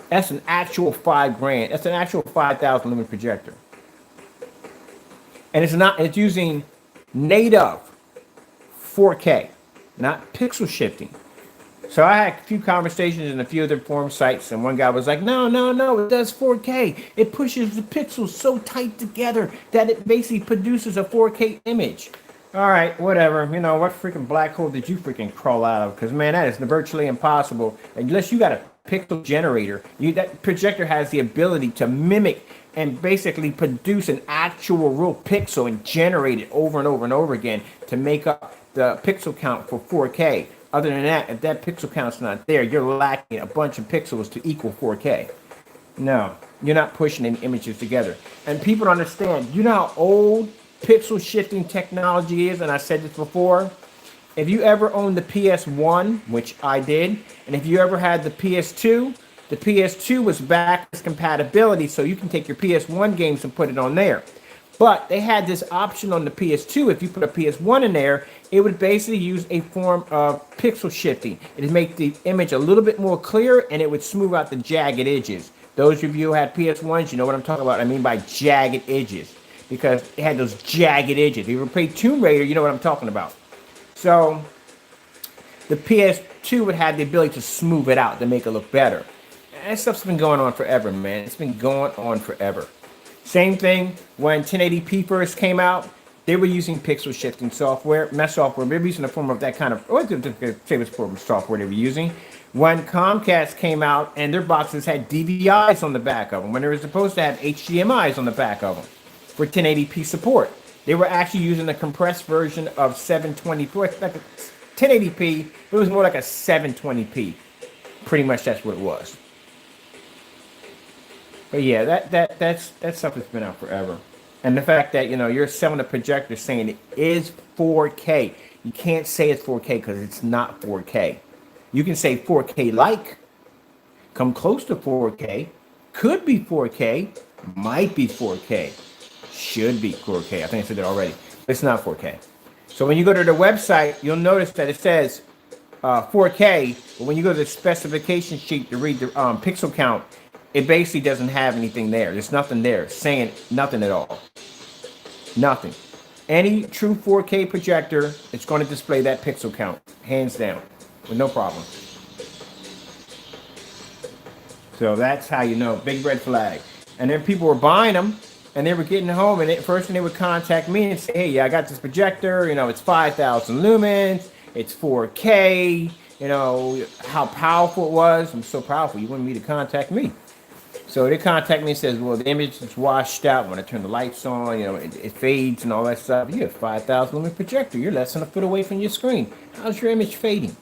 That's an actual $5,000. That's an actual 5,000 lumen projector. And it's using native 4K, not pixel shifting. So I had a few conversations in a few other forum sites, and one guy was like, no, it does 4K. It pushes the pixels so tight together that it basically produces a 4K image. All right, whatever. You know, what freaking black hole did you freaking crawl out of? Because, man, that is virtually impossible. Unless you got a pixel generator, that projector has the ability to mimic and basically produce an actual real pixel and generate it over and over and over again to make up the pixel count for 4K. Other than that, if that pixel count's not there, you're lacking a bunch of pixels to equal 4K. No, you're not pushing any images together. And people don't understand, you know how old pixel shifting technology is, and I said this before. If you ever owned the PS1, which I did, and if you ever had the PS2 was backwards compatibility, so you can take your PS1 games and put it on there. But they had this option on the PS2. If you put a PS1 in there, it would basically use a form of pixel shifting. It would make the image a little bit more clear, and it would smooth out the jagged edges. Those of you who had PS1s, you know what I'm talking about. I mean by jagged edges, because it had those jagged edges. If you ever played Tomb Raider, you know what I'm talking about. So the PS2 would have the ability to smooth it out to make it look better. And that stuff's been going on forever, man. It's been going on forever. Same thing when 1080p first came out. They were using pixel shifting software, not software, they were using a form of that kind of, what form of software they were using. When Comcast came out and their boxes had DVIs on the back of them, when they were supposed to have HDMIs on the back of them for 1080p support, they were actually using the compressed version of 720p, like a 1080p, but it was more like a 720p. Pretty much that's what it was. But yeah, that stuff has been out forever. And the fact that, you know, you're selling a projector saying it is 4K. You can't say it's 4K because it's not 4K. You can say 4K like, come close to 4K, could be 4K, might be 4K, should be 4K. I think I said that already. It's not 4K. So when you go to the website, you'll notice that it says 4K, but when you go to the specification sheet to read the pixel count, it basically doesn't have anything there. There's nothing there saying nothing at all. Nothing. Any true 4K projector, it's going to display that pixel count, hands down, with no problem. So that's how you know, big red flag. And then people were buying them, and they were getting home, and first thing they would contact me and say, hey, yeah, I got this projector, you know, it's 5,000 lumens, it's 4K, you know, how powerful it was. I'm so powerful, you wanted me to contact me. So they contact me and says, well, the image is washed out when I turn the lights on, you know, it fades and all that stuff. You have 5,000 lumen projector. You're less than a foot away from your screen. How's your image fading?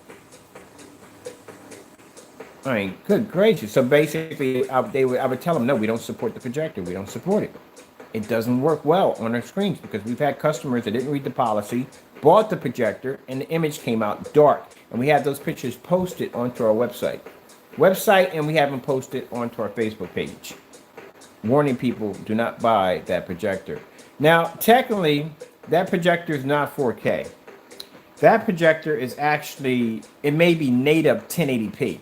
I mean, good gracious. So basically, I would tell them, no, we don't support the projector. We don't support it. It doesn't work well on our screens because we've had customers that didn't read the policy, bought the projector, and the image came out dark. And we have those pictures posted onto our website, and we have them posted onto our Facebook page, warning people, do not buy that projector. Now, technically, that projector is not 4K. That projector is actually, it may be native 1080p,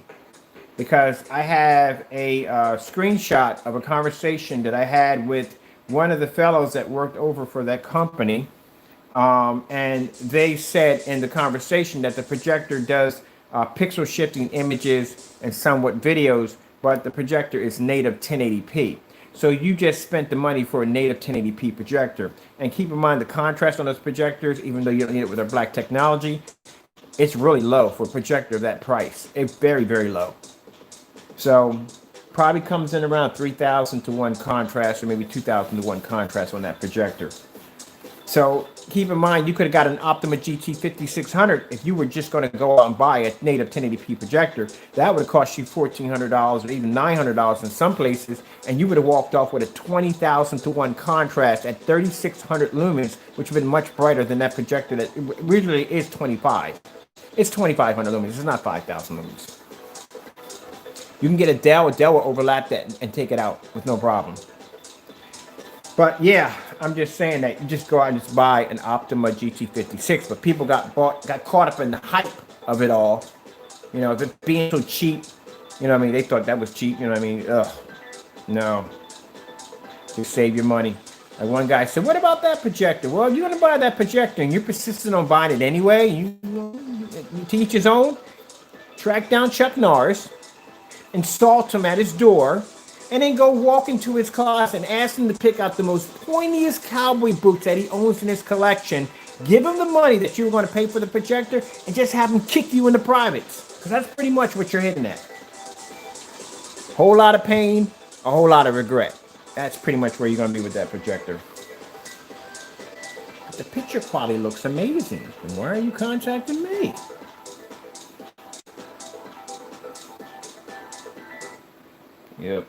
because I have a screenshot of a conversation that I had with one of the fellows that worked over for that company, and they said in the conversation that the projector does pixel shifting images and somewhat videos, but the projector is native 1080p. So you just spent the money for a native 1080p projector. And keep in mind the contrast on those projectors, even though you don't need it with our black technology, it's really low for a projector of that price. It's very, very low. So probably comes in around 3,000 to 1 contrast, or maybe 2,000 to 1 contrast on that projector. So keep in mind, you could have got an Optima GT5600 if you were just going to go out and buy a native 1080p projector. That would have cost you $1,400 or even $900 in some places, and you would have walked off with a 20,000 to 1 contrast at 3,600 lumens, which would have been much brighter than that projector that originally is 25. It's 2,500 lumens. It's not 5,000 lumens. You can get a Dell will overlap that and take it out with no problem. But yeah, I'm just saying that you just go out and just buy an Optima GT56, but people got caught up in the hype of it all. You know, if it being so cheap, you know what I mean? They thought that was cheap, you know what I mean? Ugh, no. Just save your money. Like one guy said, what about that projector? Well, you're going to buy that projector and you're persistent on buying it anyway. You to each his own. Track down Chuck Norris, insult him at his door, and then go walk into his closet and ask him to pick out the most pointiest cowboy boots that he owns in his collection. Give him the money that you were going to pay for the projector and just have him kick you in the privates. Because that's pretty much what you're hitting at. Whole lot of pain, a whole lot of regret. That's pretty much where you're going to be with that projector. But the picture quality looks amazing. Then why are you contacting me? Yep.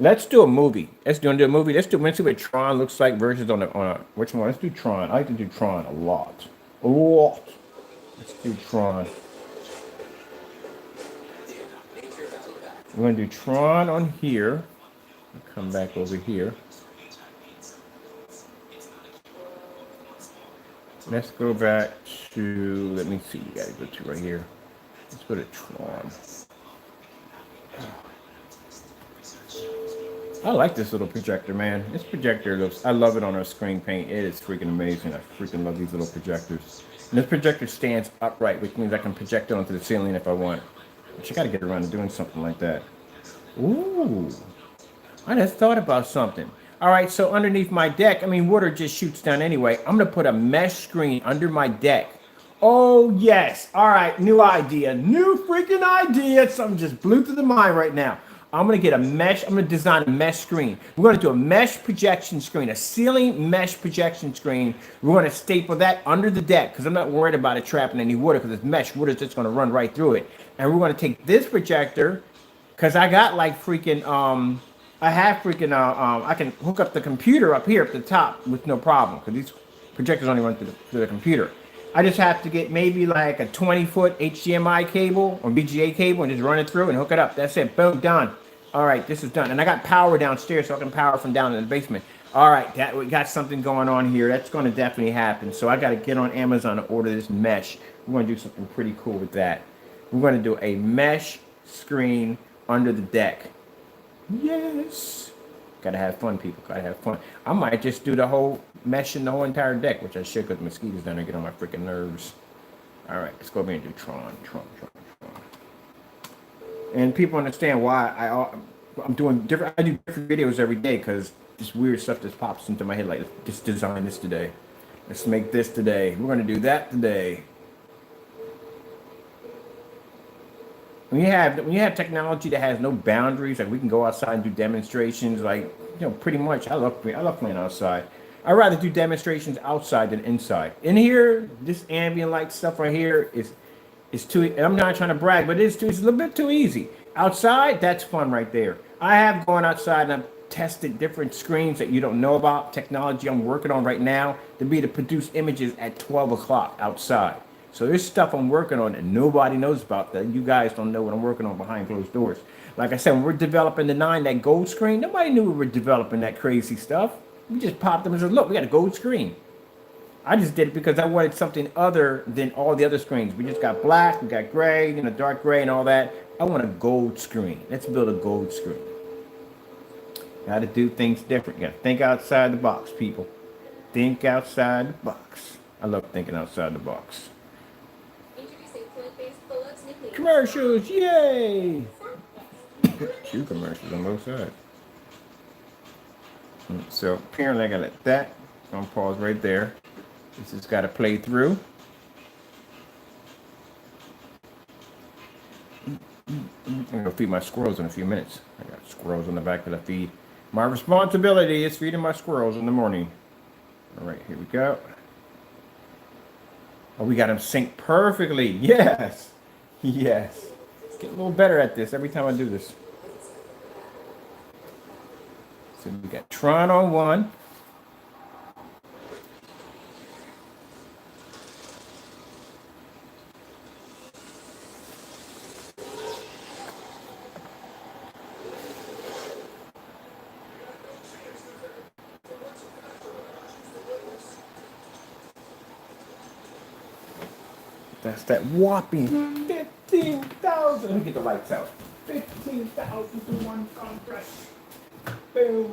Let's do a movie. Let's do a movie. Let's see what Tron looks like versus on a which one? Let's do Tron. I like to do Tron a lot. A lot. Let's do Tron. We're gonna do Tron on here. I'll come back over here. Let's go back to, let me see, you gotta go to right here. Let's go to Tron. I like this little projector, man. This projector looks, I love it on our screen paint. It is freaking amazing. I freaking love these little projectors. And this projector stands upright, which means I can project it onto the ceiling if I want. But you gotta get around to doing something like that. Ooh, I just thought about something. All right, so underneath my deck, I mean, water just shoots down anyway. I'm gonna put a mesh screen under my deck. Oh, yes. All right, new idea. New freaking idea. Something just blew through the mind right now. I'm going to get a mesh. I'm going to design a mesh screen. We're going to do a mesh projection screen, a ceiling mesh projection screen. We're going to staple that under the deck because I'm not worried about it trapping any water because it's mesh. Water's just going to run right through it. And we're going to take this projector because I got like freaking, I have freaking, I can hook up the computer up here at the top with no problem because these projectors only run through the computer. I just have to get maybe like a 20-foot HDMI cable or VGA cable and just run it through and hook it up. That's it. Boom, done. All right, this is done. And I got power downstairs so I can power from down in the basement. All right, we got something going on here. That's going to definitely happen. So I got to get on Amazon to order this mesh. We're going to do something pretty cool with that. We're going to do a mesh screen under the deck. Yes. Gotta have fun, people. Gotta have fun. I might just do the whole mesh in the whole entire deck, which I should because mosquitoes down there get on my freaking nerves. All right, let's go over here and do Tron. And people understand why I'm doing different. I do different videos every day because this weird stuff just pops into my head. Like, just design this today. Let's make this today. We're gonna do that today. When you have technology that has no boundaries, like we can go outside and do demonstrations, like, you know, pretty much I love playing outside. I'd rather do demonstrations outside than inside. In here, this ambient light stuff right here is too. I'm not trying to brag, but it's a little bit too easy. Outside, that's fun right there. I have gone outside and I've tested different screens that you don't know about. Technology I'm working on right now to be to produce images at 12 o'clock outside. So there's stuff I'm working on that nobody knows about, that you guys don't know what I'm working on behind closed doors. Like I said, when we're developing the 9, that gold screen, nobody knew we were developing that crazy stuff. We just popped them and said, look, we got a gold screen. I just did it because I wanted something other than all the other screens. We just got black, we got gray, you know, dark gray and all that. I want a gold screen. Let's build a gold screen. Got to do things different. You got to think outside the box, people. Think outside the box. I love thinking outside the box. Commercials, yay! 2 commercials on both sides. So apparently I got to let that. I'm gonna pause right there. This has got to play through. I'm gonna feed my squirrels in a few minutes. I got squirrels on the back that I feed. My responsibility is feeding my squirrels in the morning. All right, here we go. Oh, we got them synced perfectly. Yes. Yes. Get a little better at this every time I do this. So we got Tron on 1. That's that whopping 15,000. Let me get the lights out. 15,000 to 1 compress. Boom.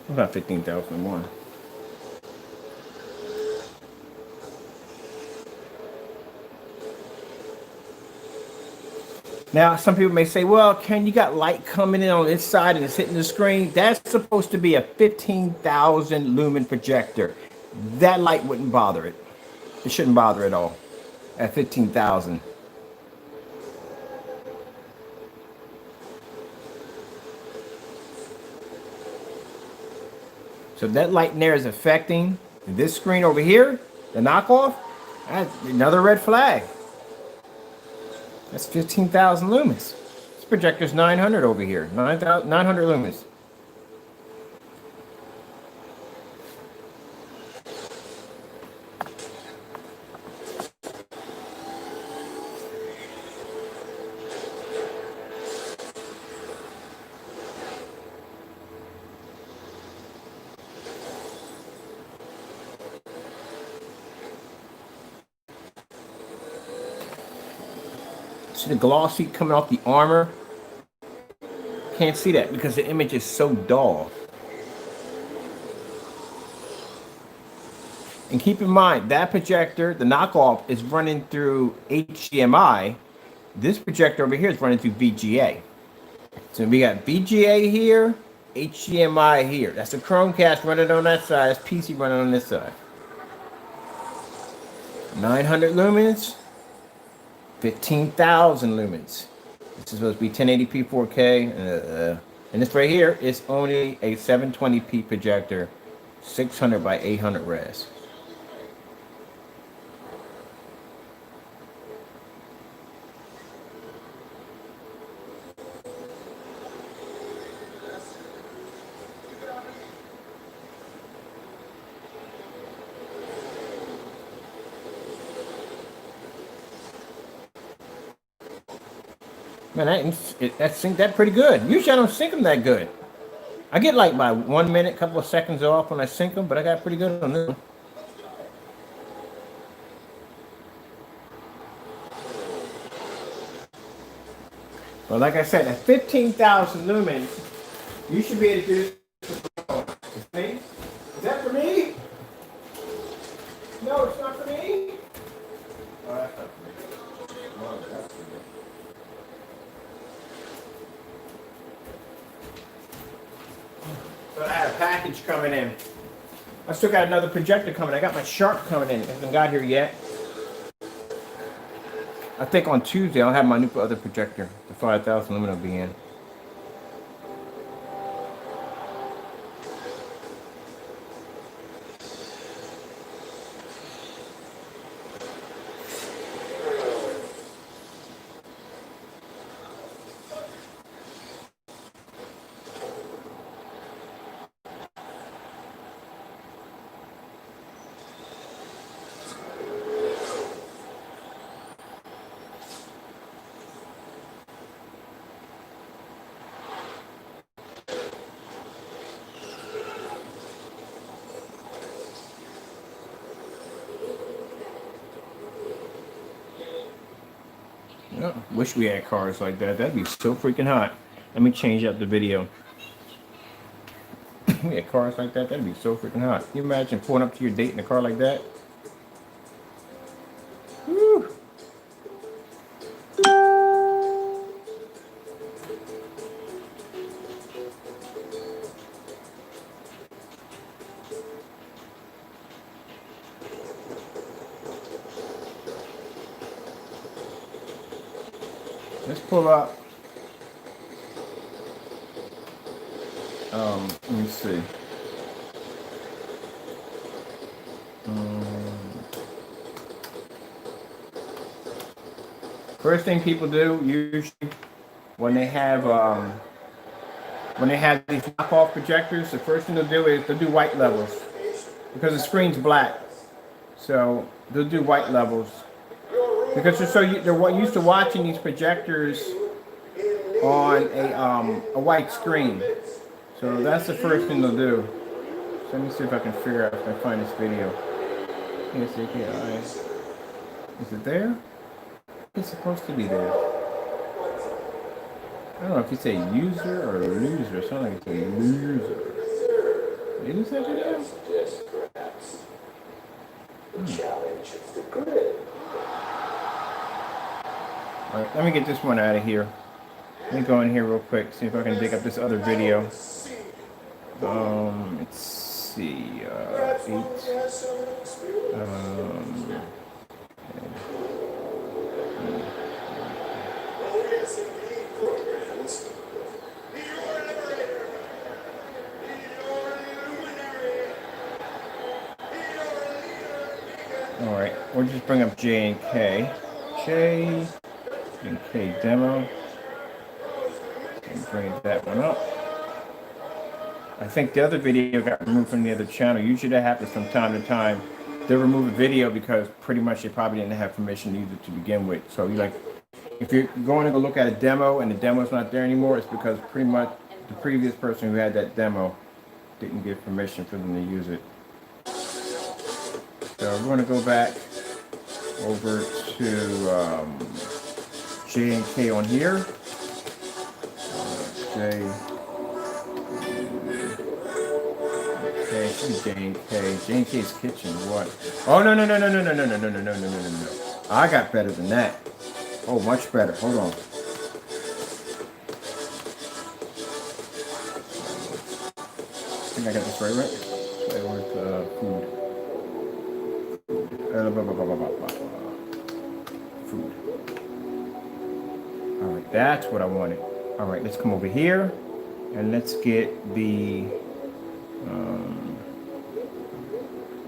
About 15,001. Now, some people may say, well, Ken, you got light coming in on this side and it's hitting the screen. That's supposed to be a 15,000 lumen projector. That light wouldn't bother it. It shouldn't bother at all at 15,000. So that light in there is affecting this screen over here, the knockoff. That's another red flag. That's 15,000 lumens. This projector's 900 over here. 900 lumens. See the glossy coming off the armor? Can't see that because the image is so dull. And keep in mind, that projector, the knockoff, is running through HDMI. This projector over here is running through VGA. So we got VGA here, HDMI here. That's the Chromecast running on that side. That's PC running on this side. 900 lumens, 15,000 lumens. This is supposed to be 1080p 4K. And this right here is only a 720p projector, 600 by 800 res. Man, that sync that pretty good. Usually I don't sync them that good. I get like by 1 minute, couple of seconds off when I sync them, but I got pretty good on this one. Well, like I said, at 15,000 lumens, you should be able to do this. See? Is that for me? No, it's not for me. Oh, that's not for me. Oh, that's for me. So I had a package coming in. I still got another projector coming. I got my Sharp coming in. It hasn't got here yet. I think on Tuesday I'll have my new other projector. The 5,000 lumen will be in. Wish we had cars like that. That'd be so freaking hot. Let me change up the video. We had cars like that. That'd be so freaking hot. Can you imagine pulling up to your date in a car like that? Woo. Let's pull up. Let me see. First thing people do usually when they have these knockoff projectors, the first thing they'll do is they'll do white levels because the screen's black. So they'll do white levels. Because they're used to watching these projectors on a white screen. So that's the first thing they'll do. So let me see if I can figure out if I can find this video. Is it there? It's supposed to be there. I don't know if you say user or loser. It sounds like it's a loser. Is that video? Alright, let me get this one out of here. Let me go in here real quick, see if I can dig up this other video. Let's see, 8. Alright, we'll just bring up J and K. J and K demo. And bring that one up. I think the other video got removed from the other channel. Usually that happens from time to time. They remove a video because pretty much they probably didn't have permission to use it to begin with. So you if you're going to go look at a demo and the demo's not there anymore, it's because pretty much the previous person who had that demo didn't give permission for them to use it. So we're going to go back over to J and K on here. J. Okay, J and K. J and K's kitchen. What? Oh no. I got better than that. Oh, much better. Hold on. I think I got this right? It was food. Food. All right, that's what I wanted. All right, let's come over here and let's get the,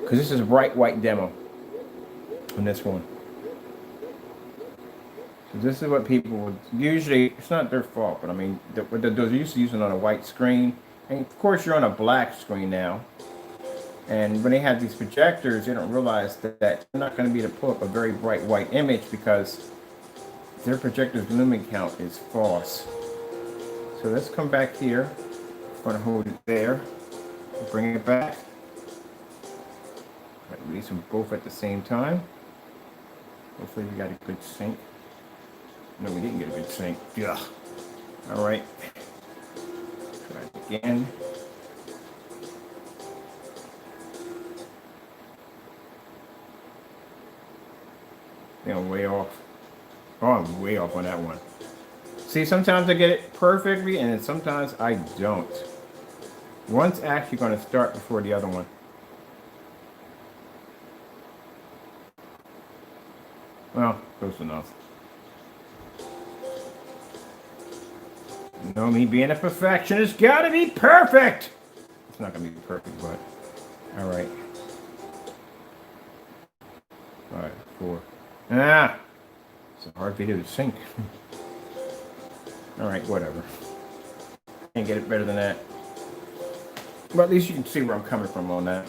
because this is a bright white demo on this one. So this is what people would usually, it's not their fault, but I mean, they're used to using on a white screen. And of course you're on a black screen now. And when they have these projectors, they don't realize that they're not going to be able to pull up a very bright white image because their projector's lumen count is false. So let's come back here. I'm going to hold it there. Bring it back. Release them both at the same time. Hopefully we got a good sync. No, we didn't get a good sync. Yeah. All right. Try it again. I'm way off. Oh, I'm way off on that one. See, sometimes I get it perfectly, and then sometimes I don't. One's actually going to start before the other one. Well, close enough. You know me being a perfectionist, gotta be perfect! It's not gonna be perfect, but alright. 5, 4. Ah! It's a hard video to sync. Alright, whatever. Can't get it better than that. But at least you can see where I'm coming from on that.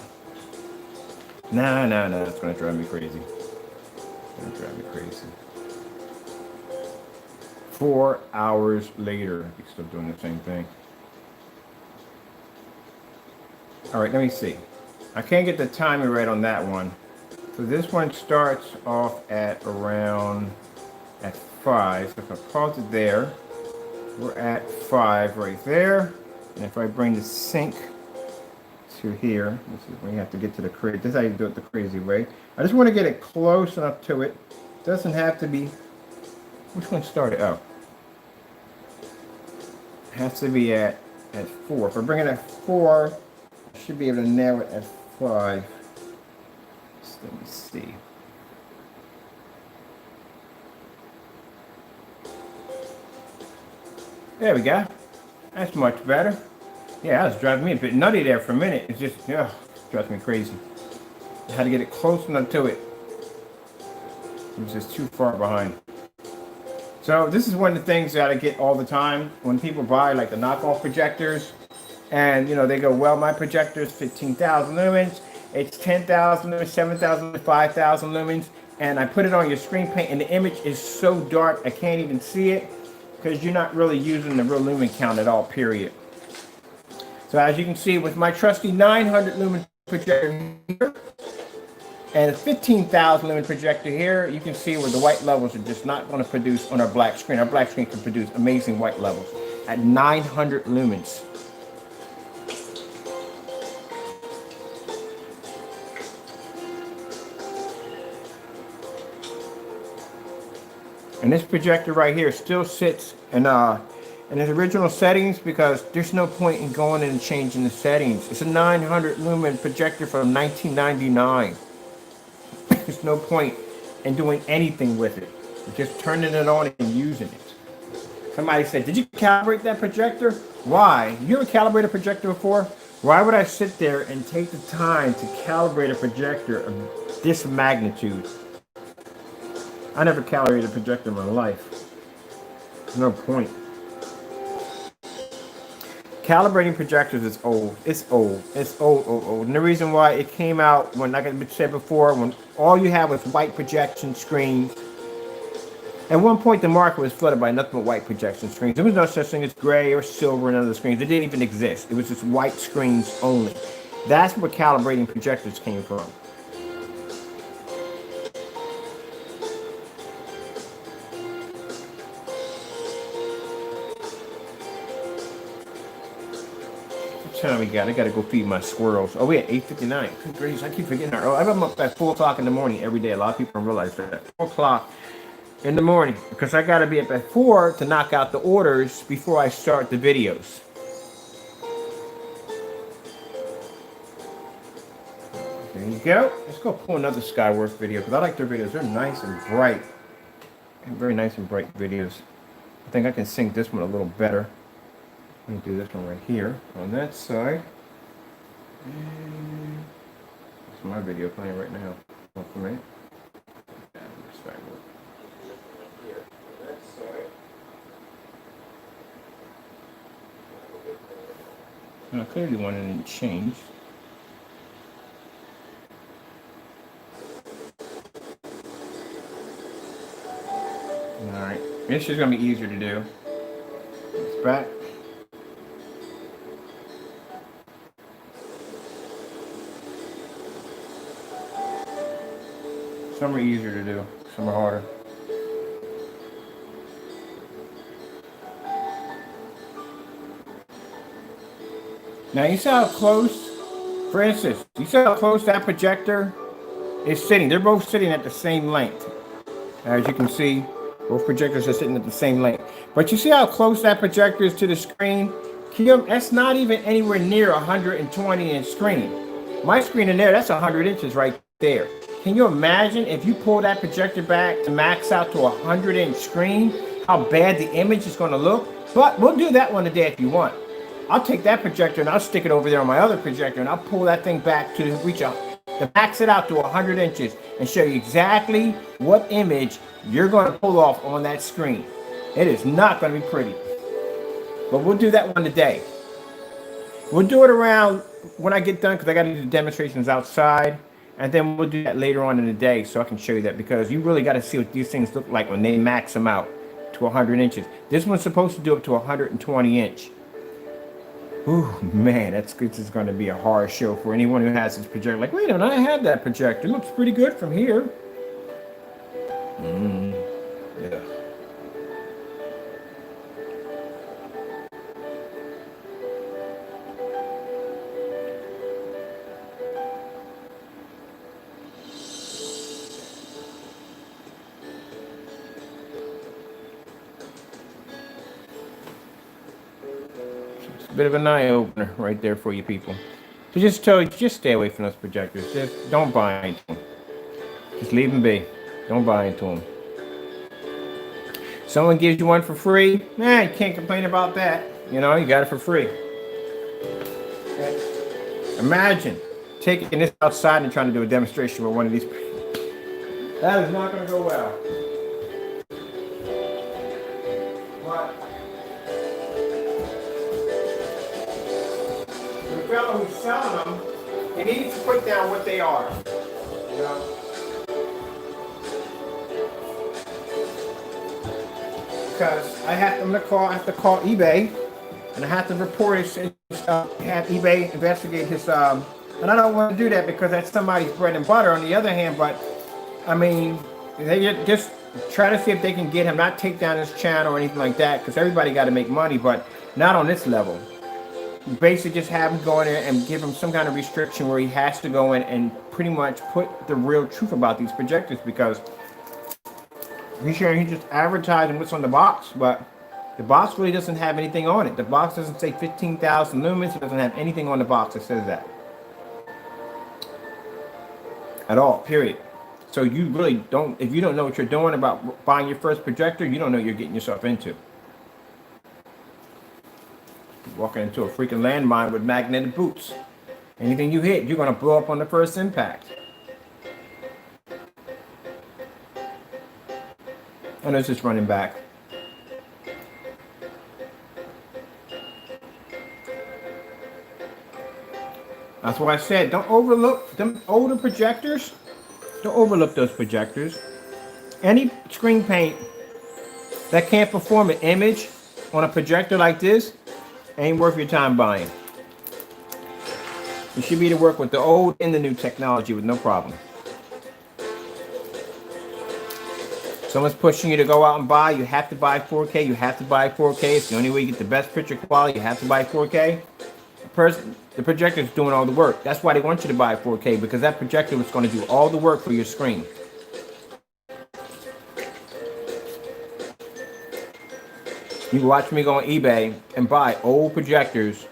Nah, it's gonna drive me crazy. It's gonna drive me crazy. 4 hours later, he's still doing the same thing. Alright, let me see. I can't get the timing right on that one. So this one starts off at around at 5. So if I pause it there, we're at 5 right there. And if I bring the sync to here, this is when you have to get to the crazy. This is how you do it the crazy way. I just want to get it close enough to it. Doesn't have to be. Which one started? Oh, it has to be at 4. If I bring it at 4, I should be able to nail it at 5. So let me see. There we go. That's much better. Yeah, that was driving me a bit nutty there for a minute. It's just, yeah, drives me crazy. I had to get it close enough to it. It was just too far behind. So this is one of the things that I get all the time when people buy like the knockoff projectors, and you know they go, well, my projector is 15,000 lumens, it's 10,000 lumens, 7,000, 5,000 lumens, and I put it on your screen paint, and the image is so dark I can't even see it because you're not really using the real lumen count at all. Period. So as you can see with my trusty 900 lumen projector here, and a 15,000 lumen projector here, you can see where the white levels are just not going to produce on our black screen. Our black screen can produce amazing white levels at 900 lumens. And this projector right here still sits in its original settings because there's no point in going in and changing the settings. It's a 900 lumen projector from 1999. There's no point in doing anything with it. Just turning it on and using it. Somebody said, did you calibrate that projector? Why? You ever calibrated a projector before? Why would I sit there and take the time to calibrate a projector of this magnitude? I never calibrated a projector in my life. There's no point. Calibrating projectors is old. It's old. It's old. And the reason why it came out when, like I said before, when all you had was white projection screens. At one point, the market was flooded by nothing but white projection screens. There was no such thing as gray or silver and other screens. It didn't even exist. It was just white screens only. That's where calibrating projectors came from. time we got? I gotta go feed my squirrels. Oh, we at 8:59. Good gracious, I keep forgetting. I'm up at 4 o'clock in the morning every day. A lot of people don't realize that. 4 o'clock in the morning, because I gotta be up at 4 to knock out the orders before I start the videos. There you go. Let's go pull another Skyworth video, because I like their videos. They're nice and bright. Very nice and bright videos. I think I can sync this one a little better. Let me do this one right here on that side. And that's my video playing right now. One for me. Here on that side. Now, clearly one didn't change. Alright, this is going to be easier to do. It's back. Some are easier to do, some are harder. Now you see how close, for instance, you see how close that projector is sitting. They're both sitting at the same length. As you can see, both projectors are sitting at the same length. But you see how close that projector is to the screen? That's not even anywhere near 120-inch screen. My screen in there, that's 100 inches right there. Can you imagine if you pull that projector back to max out to a 100-inch screen, how bad the image is going to look? But we'll do that one today if you want. I'll take that projector and I'll stick it over there on my other projector and I'll pull that thing back to reach out, to max it out to 100 inches and show you exactly what image you're going to pull off on that screen. It is not going to be pretty. But we'll do that one today. We'll do it around when I get done because I got to do the demonstrations outside. And then we'll do that later on in the day so I can show you that, because you really got to see what these things look like when they max them out to 100 inches. This one's supposed to do up to 120 inch. Ooh, man, this is going to be a hard show for anyone who has this projector. Like, wait a minute, I had that projector. It looks pretty good from here. Yeah. Bit of an eye opener right there for you people. So just stay away from those projectors. Just don't buy into them. Just leave them be. Don't buy into them. Someone gives you one for free, man, you can't complain about that. You know, you got it for free. Okay. Imagine taking this outside and trying to do a demonstration with one of these. That is not going to go well. The fellow who's selling them, he needs to put down what they are. You know? Because I have to call eBay, and I have to report his have eBay investigate his and I don't want to do that because that's somebody's bread and butter. On the other hand, but I mean, they just try to see if they can get him, not take down his channel or anything like that, because everybody got to make money, but not on this level. Basically just have him go in there and give him some kind of restriction where he has to go in and pretty much put the real truth about these projectors, because he's just advertising what's on the box, but the box really doesn't have anything on it. The box doesn't say 15,000 lumens. It doesn't have anything on the box that says that at all, period. So you really don't, if you don't know what you're doing about buying your first projector, you don't know what you're getting yourself into. Walking into a freaking landmine with magnetic boots. Anything you hit, you're going to blow up on the first impact. And it's just running back. That's why I said, don't overlook them older projectors. Don't overlook those projectors. Any screen paint that can't perform an image on a projector like this ain't worth your time buying. You should be able to work with the old and the new technology with no problem. Someone's pushing you to go out and buy, you have to buy 4K, you have to buy 4K. It's the only way you get the best picture quality, you have to buy 4K. the projector is doing all the work. That's why they want you to buy 4K, because that projector is going to do all the work for your screen. You can watch me go on eBay and buy old projectors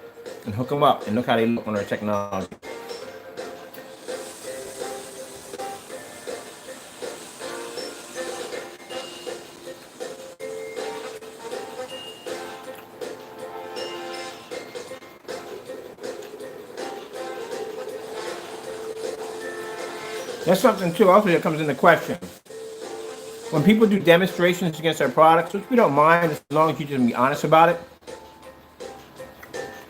and hook them up and look how they look on our technology. That's something too also that comes into question. When people do demonstrations against our products, which we don't mind as long as you just be honest about it.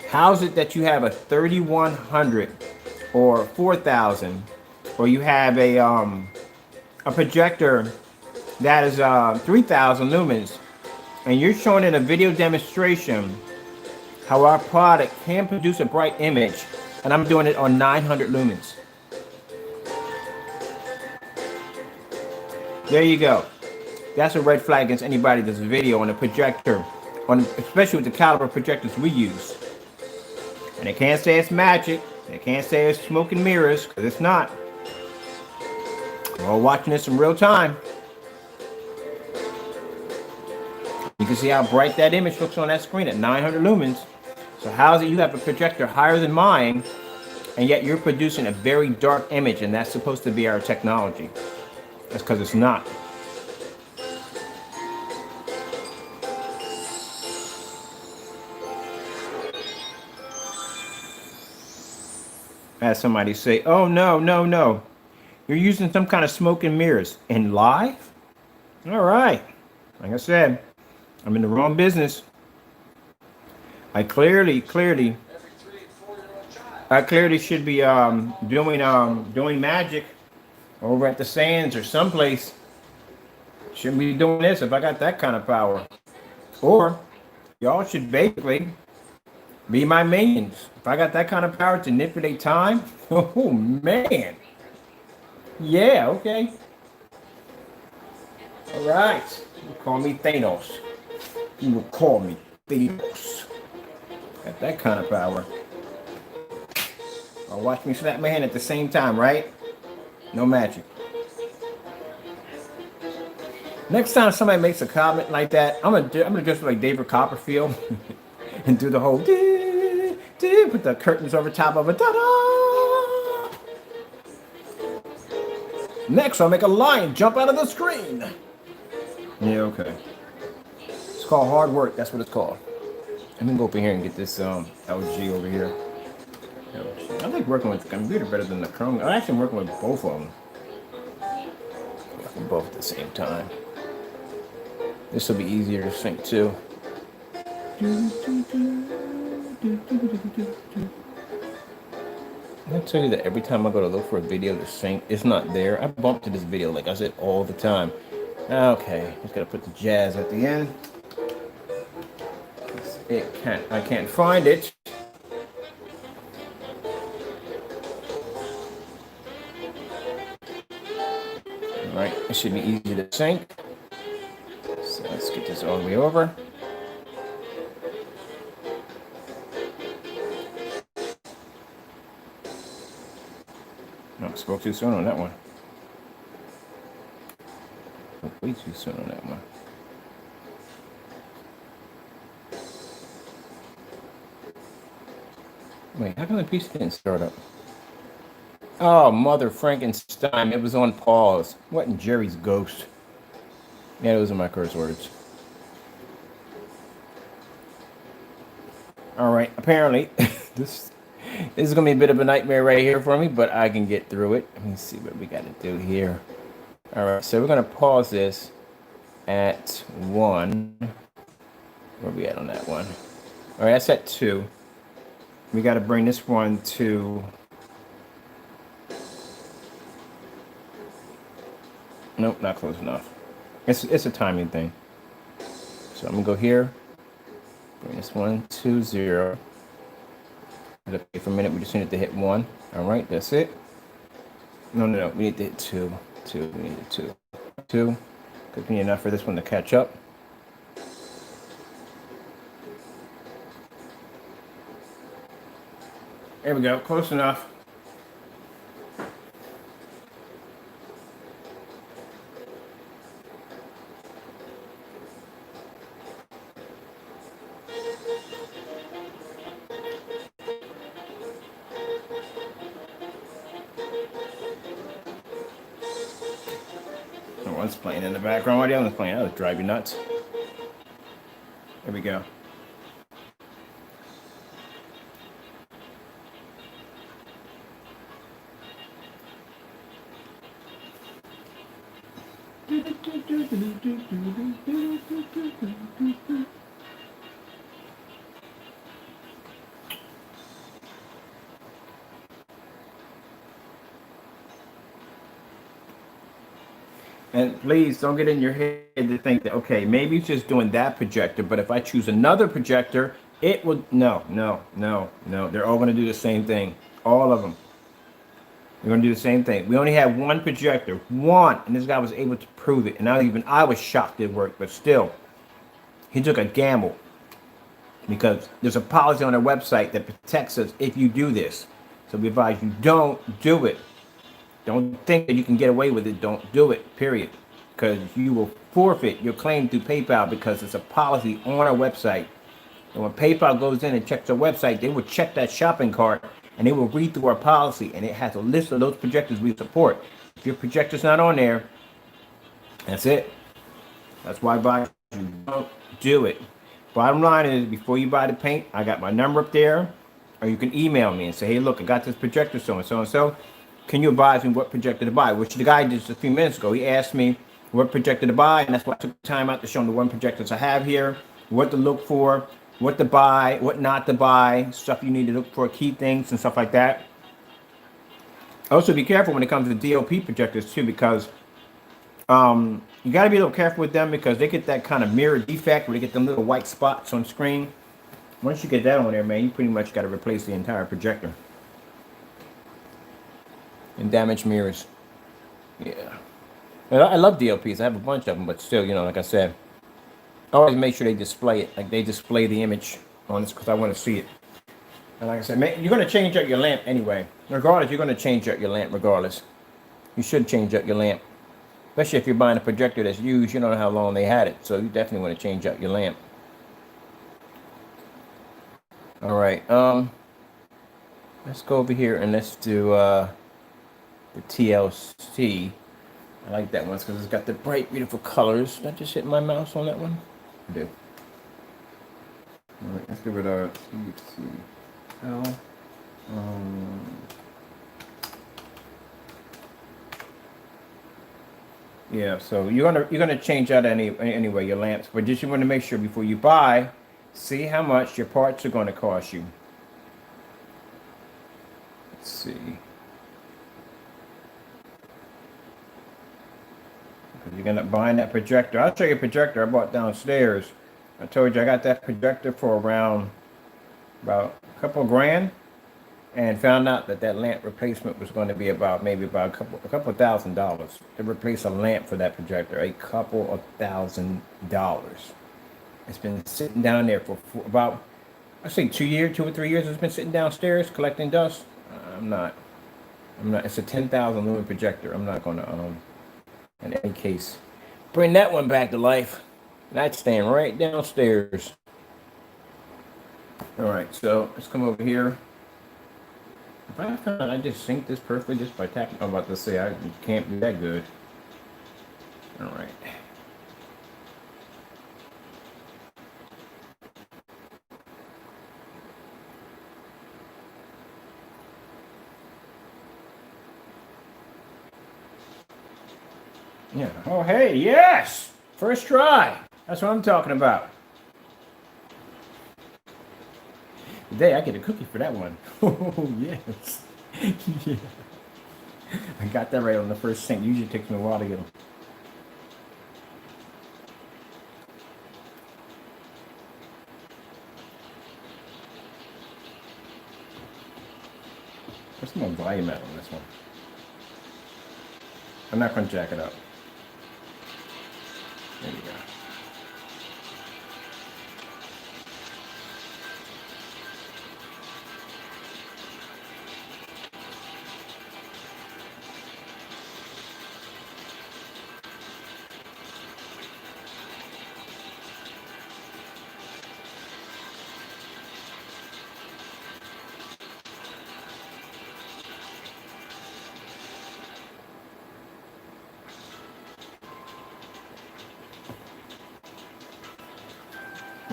How is it that you have a 3100 or 4000, or you have a projector that is 3000 lumens, and you're showing in a video demonstration how our product can produce a bright image, and I'm doing it on 900 lumens? There you go. That's a red flag against anybody that's a video on a projector, especially with the caliber projectors we use. And they can't say it's magic. They can't say it's smoke and mirrors, because it's not. We're all watching this in real time. You can see how bright that image looks on that screen at 900 lumens. So how is it you have a projector higher than mine, and yet you're producing a very dark image, and that's supposed to be our technology? That's because it's not. I had somebody say, oh, no, no, no. You're using some kind of smoke and mirrors in live? All right. Like I said, I'm in the wrong business. I clearly should be doing magic over at the Sands or someplace. Shouldn't be doing this if I got that kind of power. Or y'all should basically be my minions. If I got that kind of power to manipulate time, oh man. Yeah, okay. All right. You call me Thanos. You will call me Thanos. Got that kind of power. Or watch me slap my hand at the same time, right? No magic. Next time somebody makes a comment like that, I'm gonna just like David Copperfield and do the whole put the curtains over top of it. Ta-da! Next, I'll make a lion jump out of the screen. Yeah, okay. It's called hard work. That's what it's called. I'm gonna go over here and get this LG over here. LG. I like working with the computer better than the Chrome. I'm actually working with both of them. Working both at the same time. This will be easier to sync too. I tell you that every time I go to look for a video to sync, it's not there. I bump to this video, like I said, all the time. Okay, just gotta put the jazz at the end. I can't find it. All right, it should be easy to sync. So let's get this all the way over. No, I spoke too soon on that one. Way too soon on that one. Wait, how come the piece didn't start up? Oh, Mother Frankenstein. It was on pause. What in Jerry's ghost? Yeah, those are my curse words. All right, apparently this is going to be a bit of a nightmare right here for me, but I can get through it. Let me see what we got to do here. All right, so we're going to pause this at 1. Where are we at on that one? All right, that's at 2. We got to bring this one to... Nope, not close enough. It's a timing thing. So I'm going to go here. Bring this one to 0. Okay, for a minute, we just need to hit 1. All right, that's it. No. We need to hit 2. We need 2. 2. Could be enough for this one to catch up. There we go, close enough. One's playing in the background while the other one's playing. That would drive you nuts. There we go. And please don't get in your head to think that, okay, maybe it's just doing that projector, but if I choose another projector, it would, no. They're all going to do the same thing. All of them. They're going to do the same thing. We only have one projector, one, and this guy was able to prove it. And I was shocked it worked, but still, he took a gamble because there's a policy on their website that protects us if you do this. So we advise you, don't do it. Don't think that you can get away with it. Don't do it, period. Because you will forfeit your claim through PayPal because it's a policy on our website. And when PayPal goes in and checks our website, they will check that shopping cart and they will read through our policy. And it has a list of those projectors we support. If your projector's not on there, that's it. That's why I advise you don't do it. Bottom line is, before you buy the paint, I got my number up there. Or you can email me and say, hey, look, I got this projector so and so. Can you advise me what projector to buy? Which the guy did just a few minutes ago. He asked me what projector to buy, and that's why I took time out to show him the one projectors I have here, what to look for, what to buy, what not to buy, stuff you need to look for, key things and stuff like that. Also, be careful when it comes to DLP projectors too, because you got to be a little careful with them because they get that kind of mirror defect where they get them little white spots on screen. Once you get that on there, man, you pretty much got to replace the entire projector. And damaged mirrors. Yeah. And I love DLPs. I have a bunch of them, but still, you know, like I said, I always make sure they display it. Like they display the image on this because I want to see it. And like I said, man, you're going to change out your lamp anyway. Regardless, you're going to change out your lamp regardless. You should change out your lamp. Especially if you're buying a projector that's used, you don't know how long they had it. So you definitely want to change out your lamp. All right. Let's go over here and let's do the TLC. I like that one because it's got the bright, beautiful colors. Did I just hit my mouse on that one? I do. All right, let's give it a TCL. Yeah, so you're gonna change out anyway your lamps, but just you want to make sure before you buy, see how much your parts are going to cost you. Let's see. You're gonna buying that projector. I'll show you a projector I bought downstairs. I told you I got that projector for around about a couple of grand, and found out that that lamp replacement was going to be maybe about a couple of $1,000 to replace a lamp for that projector. A couple of $1,000. It's been sitting down there for about, I say 2 or 3 years. It's been sitting downstairs collecting dust. I'm not. It's a 10,000 lumen projector. I'm not going to in any case bring that one back to life. That's staying right downstairs. All right, so let's come over here. If I found I just sync this perfectly just by tapping, I'm about to say I can't be that good. All right. Yeah. Oh, hey, yes! First try. That's what I'm talking about. Today I get a cookie for that one. Oh, yes. Yeah. I got that right on the first sync. Usually it takes me a while to get them. What's my volume at on this one? I'm not going to jack it up. There you go.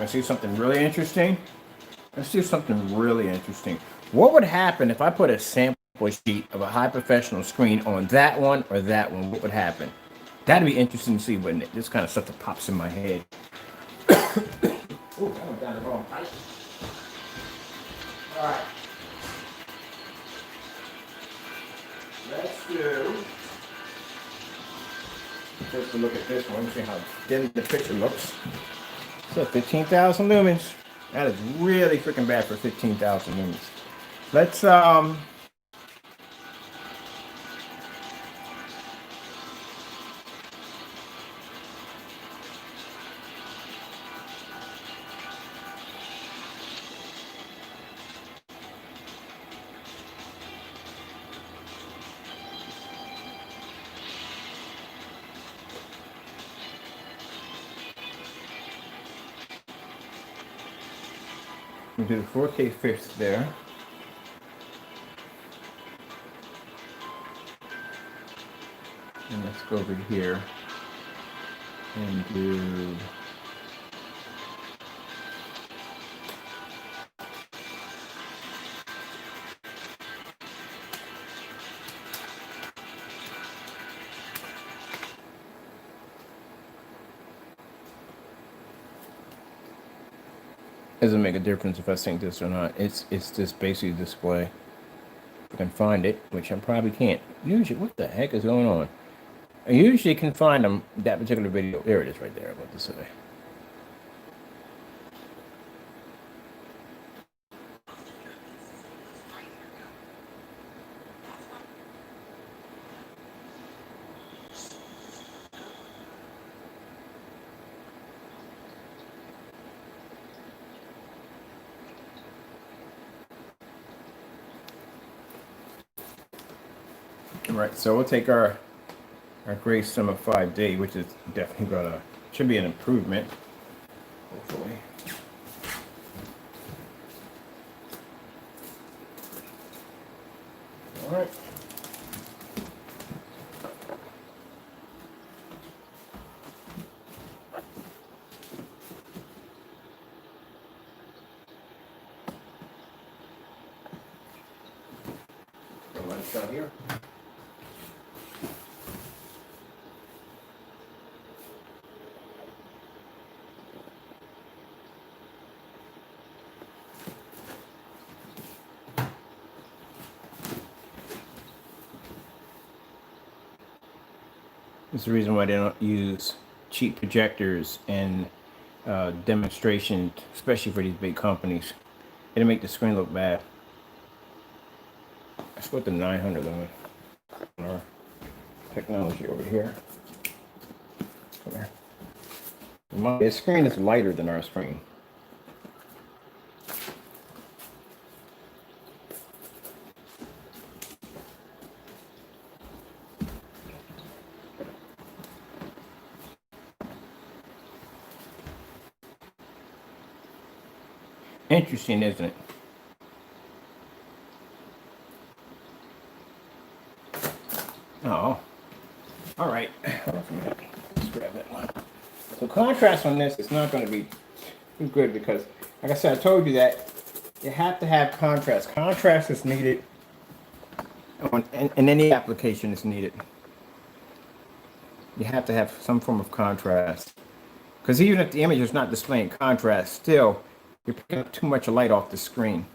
Let's see something really interesting. Let's do something really interesting. What would happen if I put a sample sheet of a high professional screen on that one or that one? What would happen? That'd be interesting to see, wouldn't it? This kind of stuff that pops in my head. Ooh, that went down the wrong pipe. All right. Let's do. First, a look at this one. See how dim the picture looks. So 15,000 lumens. That is really freaking bad for 15,000 lumens. Let's do the 4K fixed there. And let's go over here and do doesn't make a difference if I sync this or not. It's just basically display. If I can find it, which I probably can't. Usually, what the heck is going on? I usually can find them, that particular video. There it is right there, I'm about to say. All right, so we'll take our gray summer 5D, which is definitely gonna, should be an improvement, hopefully. All right. So let's go here. It's the reason why they don't use cheap projectors and demonstration, especially for these big companies. It'll make the screen look bad. Let's go with the 900 lumen. Our technology over here. Come here. This screen is lighter than our screen. Interesting, isn't it? Oh, all right. Let's grab that one. So contrast on this is not going to be too good because, like I said, I told you that you have to have contrast. Contrast is needed in any application. It's needed. You have to have some form of contrast because even if the image is not displaying contrast, still you're picking up too much light off the screen.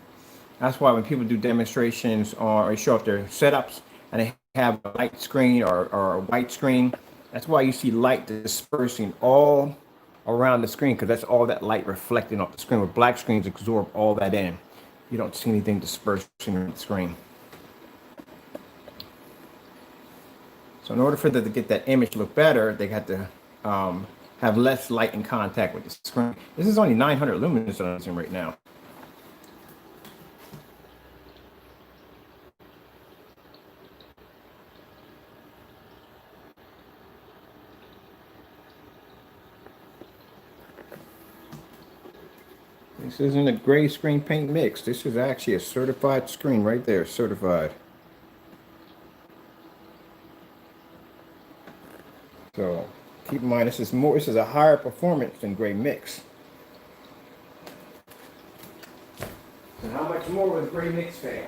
That's why when people do demonstrations or show off their setups and they have a light screen or a white screen, that's why you see light dispersing all around the screen because that's all that light reflecting off the screen. With black screens absorb all that in. You don't see anything dispersing on the screen. So in order for them to get that image to look better, they have to have less light in contact with the screen. This is only 900 lumens that I'm using right now. This isn't a gray screen paint mix. This is actually a certified screen right there, certified. So keep in mind, this is a higher performance than gray mix. much more with gray mix fail.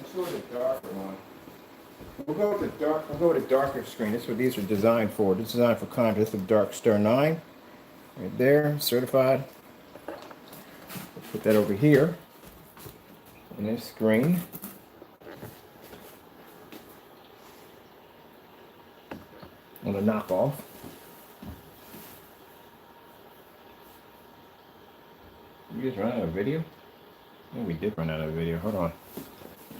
Let's go with the darker one. We'll go with the dark. We'll go with a darker screen. This is what these are designed for. This is designed for contrast. This is Dark Star 9, right there, certified. We'll put that over here in this screen. On the knockoff. We just ran out of video? I think we did run out of video. Hold on.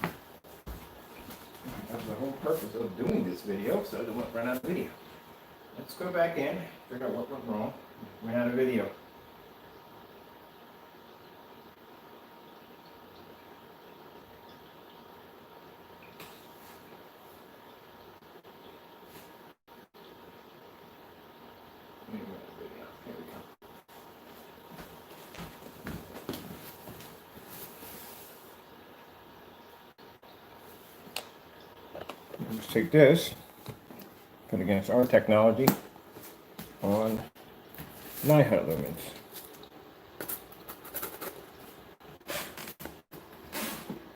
That was the whole purpose of doing this video, so I didn't want to run out of video. Let's go back in, figure out what went wrong. Ran out of video. Let's take this, put it against our technology on 900 lumens.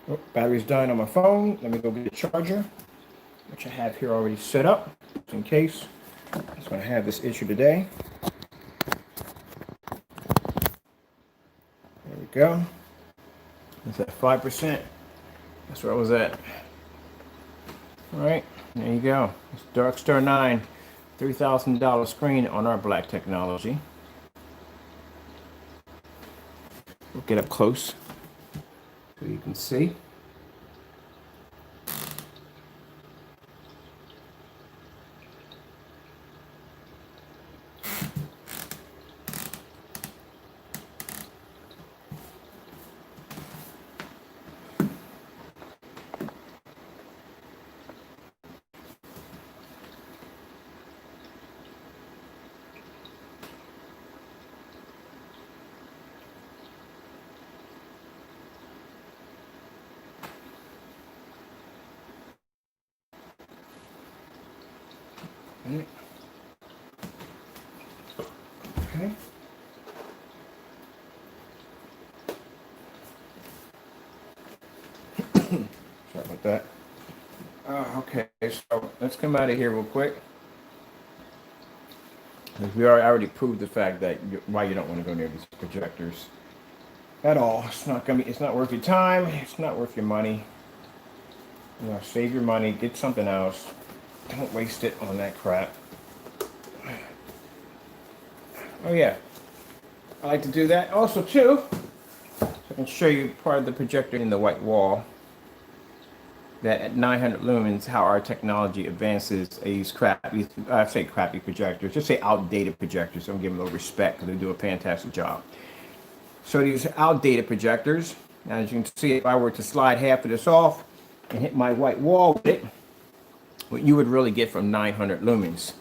Oh, battery's dying on my phone. Let me go get a charger, which I have here already set up, just in case. I'm just going to have this issue today. There we go. It's at 5%. That's where I was at. All right, there you go. It's Dark Star 9, $3,000 screen on our black technology. We'll get up close so you can see. Okay. Sorry about that. Okay, so let's come out of here real quick. We already proved the fact that why you don't want to go near these projectors at all. It's not gonna be. It's not worth your time. It's not worth your money. You know, save your money. Get something else. Don't waste it on that crap. Oh yeah, I like to do that. Also too, I can show you part of the projector in the white wall. That at 900 lumens, how our technology advances these crappy, I say crappy projectors, just say outdated projectors. Don't give them no respect because they do a fantastic job. So these outdated projectors, as you can see, if I were to slide half of this off and hit my white wall with it, what you would really get from 900 lumens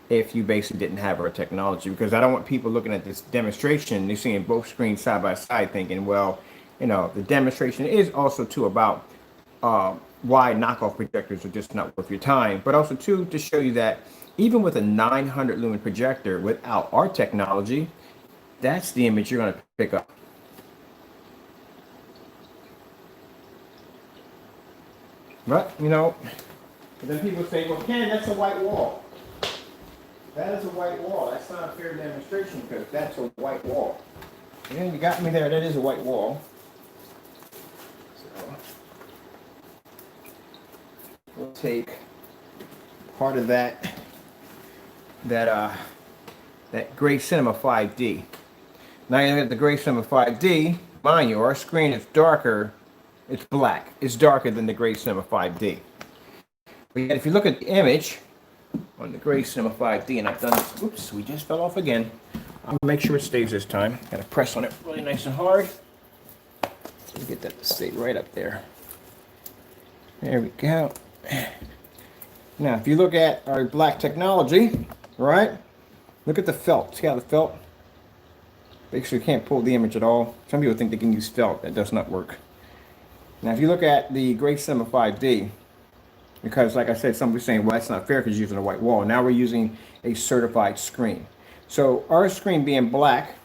if you basically didn't have our technology. Because I don't want people looking at this demonstration, they're seeing both screens side by side thinking, well, you know, the demonstration is also too about why knockoff projectors are just not worth your time, but also too to show you that even with a 900 lumen projector without our technology, that's the image you're going to pick up. But, you know, then people say, well, Ken, that's a white wall. That is a white wall. That's not a fair demonstration because that's a white wall. And you got me there. That is a white wall. So we'll take part of that Gray Cinema 5D. Now you look at the Gray Cinema 5D. Mind you, our screen is darker. It's black. It's darker than the Gray Cinema 5D. But yet, if you look at the image on the Gray Cinema 5D, and I've done this, oops, we just fell off again. I'll make sure it stays this time. Gotta press on it really nice and hard. So we get that to stay right up there. There we go. Now, if you look at our black technology, right? Look at the felt. See how the felt? Basically, you can't pull the image at all. Some people think they can use felt. That does not work. Now, if you look at the Gray Cinema 5D, because like I said, somebody's saying, well, that's not fair because you're using a white wall. Now we're using a certified screen. So our screen being black,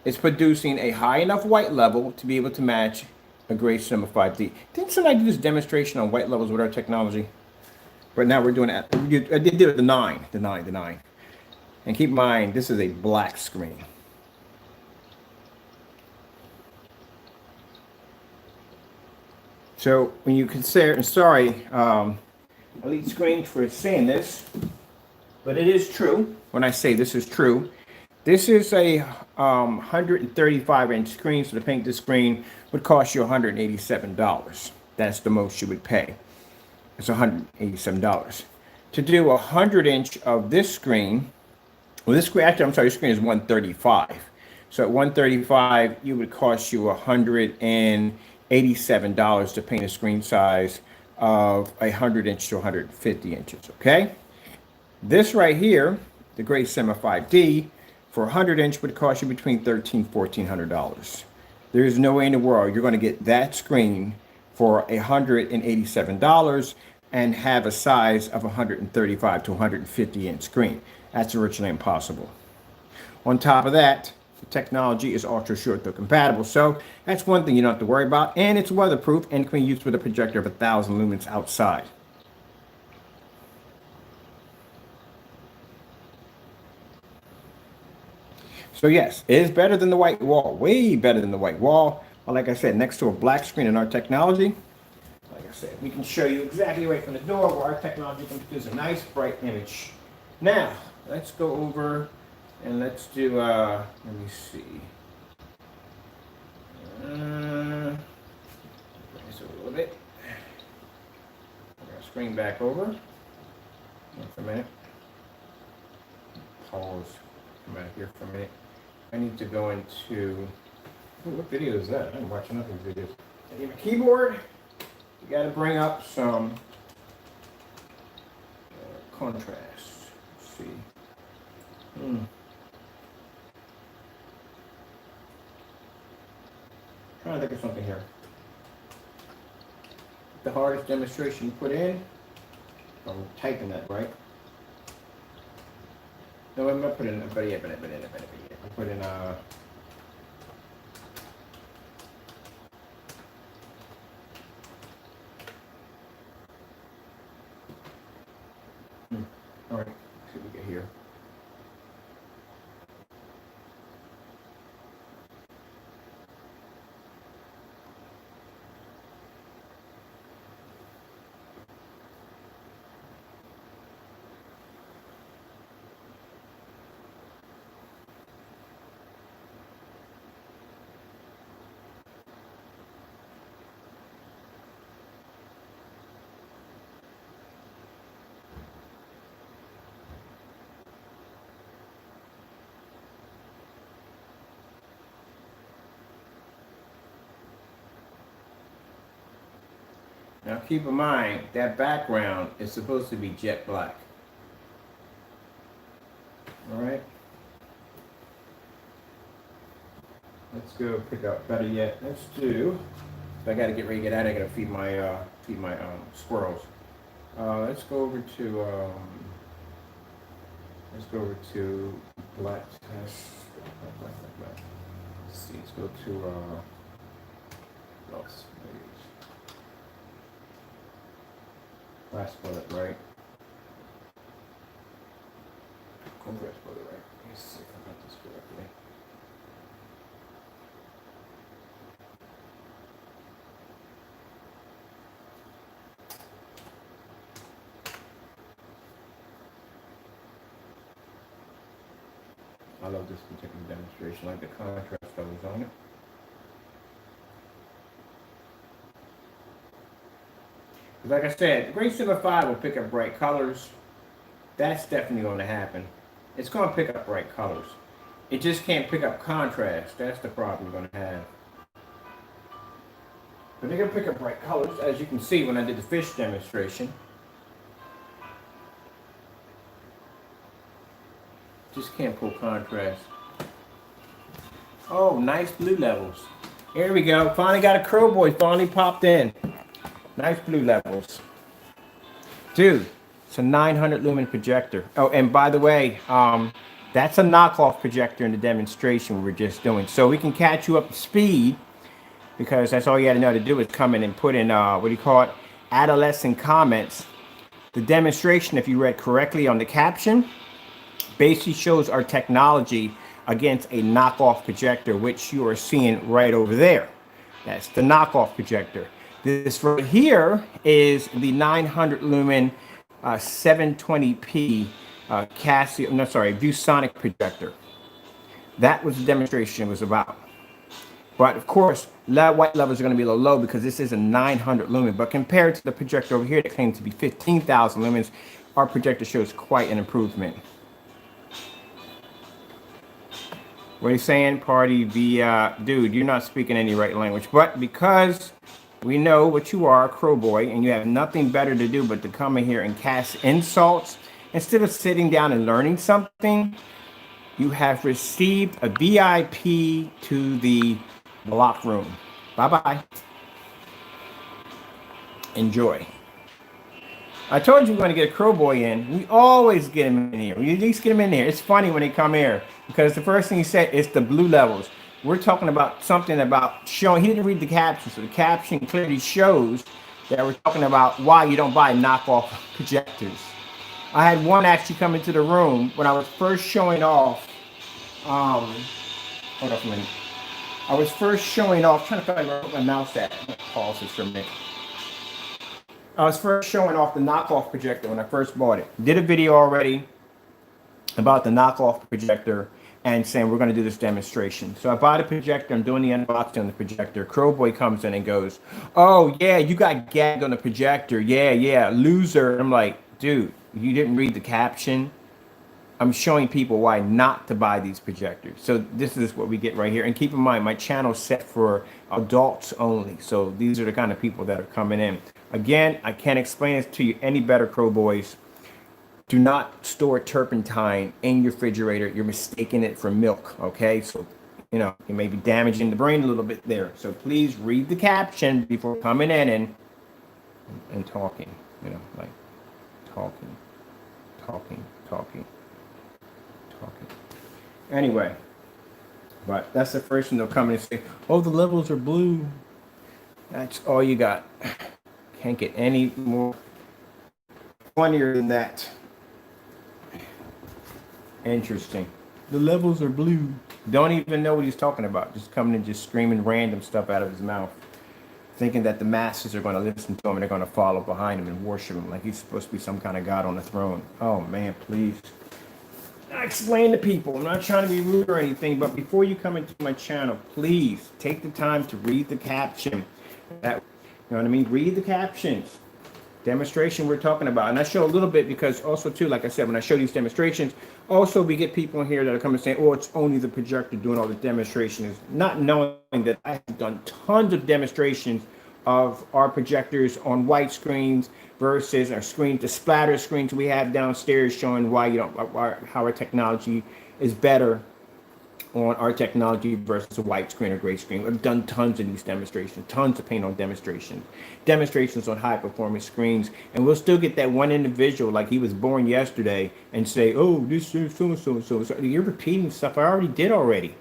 it's producing a high enough white level to be able to match a gray Cinema 5D. Didn't somebody do this demonstration on white levels with our technology? But now we're doing it. I did it the 9. And keep in mind, this is a black screen. So when you consider, and sorry, Elite Screen for saying this, but it is true. When I say this is true, this is a 135-inch screen, so to paint this screen would cost you $187. That's the most you would pay. It's $187. To do 100-inch of this screen, well, this screen, actually, I'm sorry, this screen is 135. So at 135, it would cost you $187 to paint a screen size of 100-inch to 150 inches, okay? This right here, the Gray Cinema 5D, for 100-inch would cost you between $1,300 and $1,400. There is no way in the world you're going to get that screen for $187 and have a size of 135 to 150 inch screen. That's virtually impossible. On top of that, the technology is ultra short though compatible, so that's one thing you don't have to worry about, and it's weatherproof and can be used with a projector of 1,000 lumens outside. So yes, it is better than the white wall, way better than the white wall. But like I said, next to a black screen in our technology, like I said, we can show you exactly right from the door where our technology can produce a nice bright image. Now, let's go over and let's do, let me see. Bring this over a little bit. Bring our screen back over. Wait for a minute. Pause. Come back here for a minute. I need to go into, what video is that? I'm watching other videos. I need a keyboard. You got to bring up some contrast. Let's see. Trying to think of something here. The hardest demonstration you put in. I'm typing that, right? No, I'm not putting it, but yeah, but I put in all right, let's see what we get here. Now keep in mind, that background is supposed to be jet black. Alright? Let's go pick up, better yet, let's do, I gotta get ready to get out, I gotta feed my squirrels. Let's go over to black test, black. Let's see, let's go to, loss. Last bullet, right? Contrast bullet, right? Let's see if I got this correctly. I love this particular demonstration, like the contrast that was on it. Like I said, the Gray Cinema 5 will pick up bright colors. That's definitely going to happen. It's going to pick up bright colors. It just can't pick up contrast. That's the problem we're going to have. But they're going to pick up bright colors, as you can see when I did the fish demonstration. Just can't pull contrast. Oh, nice blue levels. Here we go. Finally got a crow boy. Finally popped in. Nice blue levels. Dude, it's a 900 lumen projector. Oh, and by the way, That's a knockoff projector in the demonstration we're just doing. So we can catch you up to speed, because that's all you had to know to do is come in and put in, what do you call it, adolescent comments. The demonstration, if you read correctly on the caption, basically shows our technology against a knockoff projector, which you are seeing right over there. That's the knockoff projector. This right here is the 900 lumen 720p Viewsonic projector. That was the demonstration was about. But of course, white levels are going to be a little low because this is a 900 lumen. But compared to the projector over here that claims to be 15,000 lumens, our projector shows quite an improvement. What are you saying, party? Dude, you're not speaking any right language. But because we know what you are, a crow boy, and you have nothing better to do but to come in here and cast insults, instead of sitting down and learning something, you have received a VIP to the block room. Bye-bye. Enjoy. I told you we're going to get a crow boy in. We always get him in here. We at least get him in here. It's funny when they come here because the first thing he said is the blue levels. We're talking about something about showing. He didn't read the caption, so the caption clearly shows that we're talking about why you don't buy knockoff projectors. I had one actually come into the room when I was first showing off. Hold on a minute. I was first showing off, trying to find where I put my mouse at. I'm gonna pause this for a minute. I was first showing off the knockoff projector when I first bought it. Did a video already about the knockoff projector and saying we're going to do this demonstration. So I bought a projector. I'm doing the unboxing on the projector. Crowboy comes in and goes, "Oh yeah, you got gagged on the projector. Yeah, loser." I'm like, dude, you didn't read the caption. I'm showing people why not to buy these projectors. So this is what we get right here. And keep in mind, my channel is set for adults only. So these are the kind of people that are coming in. Again, I can't explain this to you any better, Crow Boys. Do not store turpentine in your refrigerator. You're mistaking it for milk, okay? So, you know, you may be damaging the brain a little bit there. So please read the caption before coming in and talking, you know, like talking. Anyway, but that's the first one they'll come in and say, "Oh, the levels are blue." That's all you got. Can't get any more funnier than that. Interesting. The levels are blue. Don't even know what he's talking about. Just coming and just screaming random stuff out of his mouth, thinking that the masses are going to listen to him and they're going to follow behind him and worship him like he's supposed to be some kind of god on the throne. Oh man, please. I explain to people. I'm not trying to be rude or anything, but before you come into my channel, please take the time to read the caption. That, you know what I mean? Read the captions. Demonstration we're talking about. And I show a little bit because also too, like I said, when I show these demonstrations, also we get people in here that are coming saying, "Oh, it's only the projector doing all the demonstrations," not knowing that I have done tons of demonstrations of our projectors on white screens versus our screen, the splatter screens we have downstairs, showing why you don't, how our technology is better on our technology versus a white screen or gray screen. I've done tons of these demonstrations, tons of paint on demonstrations on high performance screens, and we'll still get that one individual like he was born yesterday and say, "Oh, this is so and so and so." You're repeating stuff I already did already.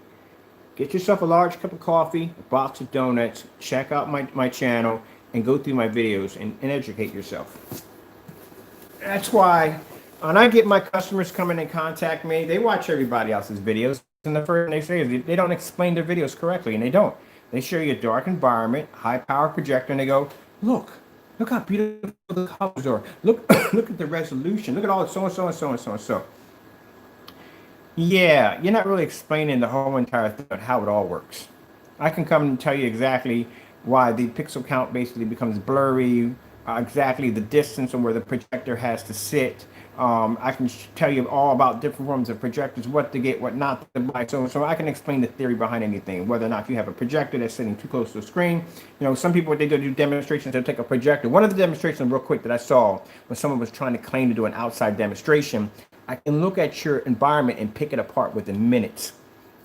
Get yourself a large cup of coffee, a box of donuts, check out my channel, and go through my videos and educate yourself. That's why when I get my customers coming and contact me, they watch everybody else's videos, and the first thing they say is they don't explain their videos correctly, and they don't. They show you a dark environment, high power projector, and they go, look how beautiful the colors are. Look at the resolution. Look at all so and so and so and so and so. Yeah, you're not really explaining the whole entire thing on how it all works. I can come and tell you exactly why the pixel count basically becomes blurry, exactly the distance and where the projector has to sit. I can tell you all about different forms of projectors, what to get, what not to buy. So I can explain the theory behind anything, whether or not you have a projector that's sitting too close to the screen. You know, some people, what they do demonstrations, they'll take a projector. One of the demonstrations real quick that I saw when someone was trying to claim to do an outside demonstration, I can look at your environment and pick it apart within minutes.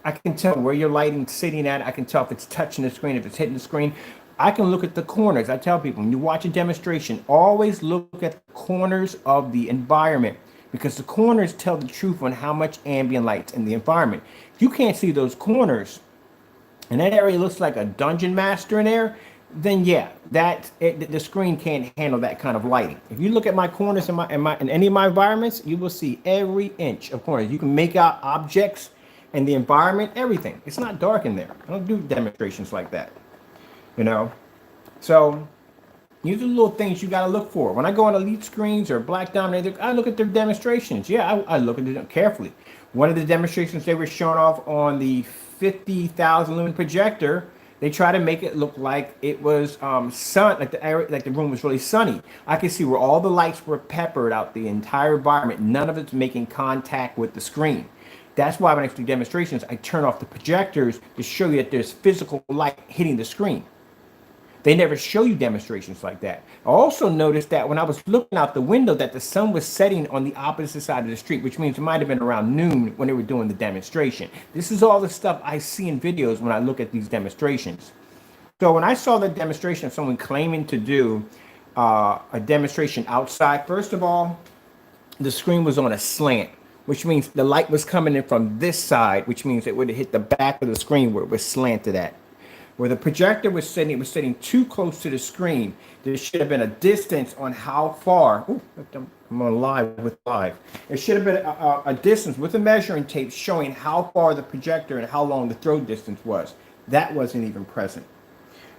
I can tell where your lighting's sitting at. I can tell if it's touching the screen, if it's hitting the screen. I can look at the corners. I tell people, when you watch a demonstration, always look at the corners of the environment, because the corners tell the truth on how much ambient light's in the environment. If you can't see those corners, and that area looks like a dungeon master in there, then yeah, the screen can't handle that kind of lighting. If you look at my corners in any of my environments, you will see every inch of corners. You can make out objects and the environment, everything. It's not dark in there. I don't do demonstrations like that, you know. So these are little things you got to look for. When I go on Elite screens or Black Diamond, I look at their demonstrations. Yeah, I look at them carefully. One of the demonstrations they were showing off on the 50,000 lumen projector, they try to make it look like it was sun, like the room was really sunny. I can see where all the lights were peppered out the entire environment. None of it's making contact with the screen. That's why when I do demonstrations, I turn off the projectors to show you that there's physical light hitting the screen. They never show you demonstrations like that. I also noticed that when I was looking out the window that the sun was setting on the opposite side of the street, which means it might have been around noon when they were doing the demonstration. This is all the stuff I see in videos when I look at these demonstrations. So when I saw the demonstration of someone claiming to do a demonstration outside, first of all, the screen was on a slant, which means the light was coming in from this side, which means it would have hit the back of the screen where it was slanted at. Where the projector was sitting, it was sitting too close to the screen. There should have been a distance on how far. Ooh, I'm on live with live. It should have been a distance with a measuring tape showing how far the projector and how long the throw distance was. That wasn't even present.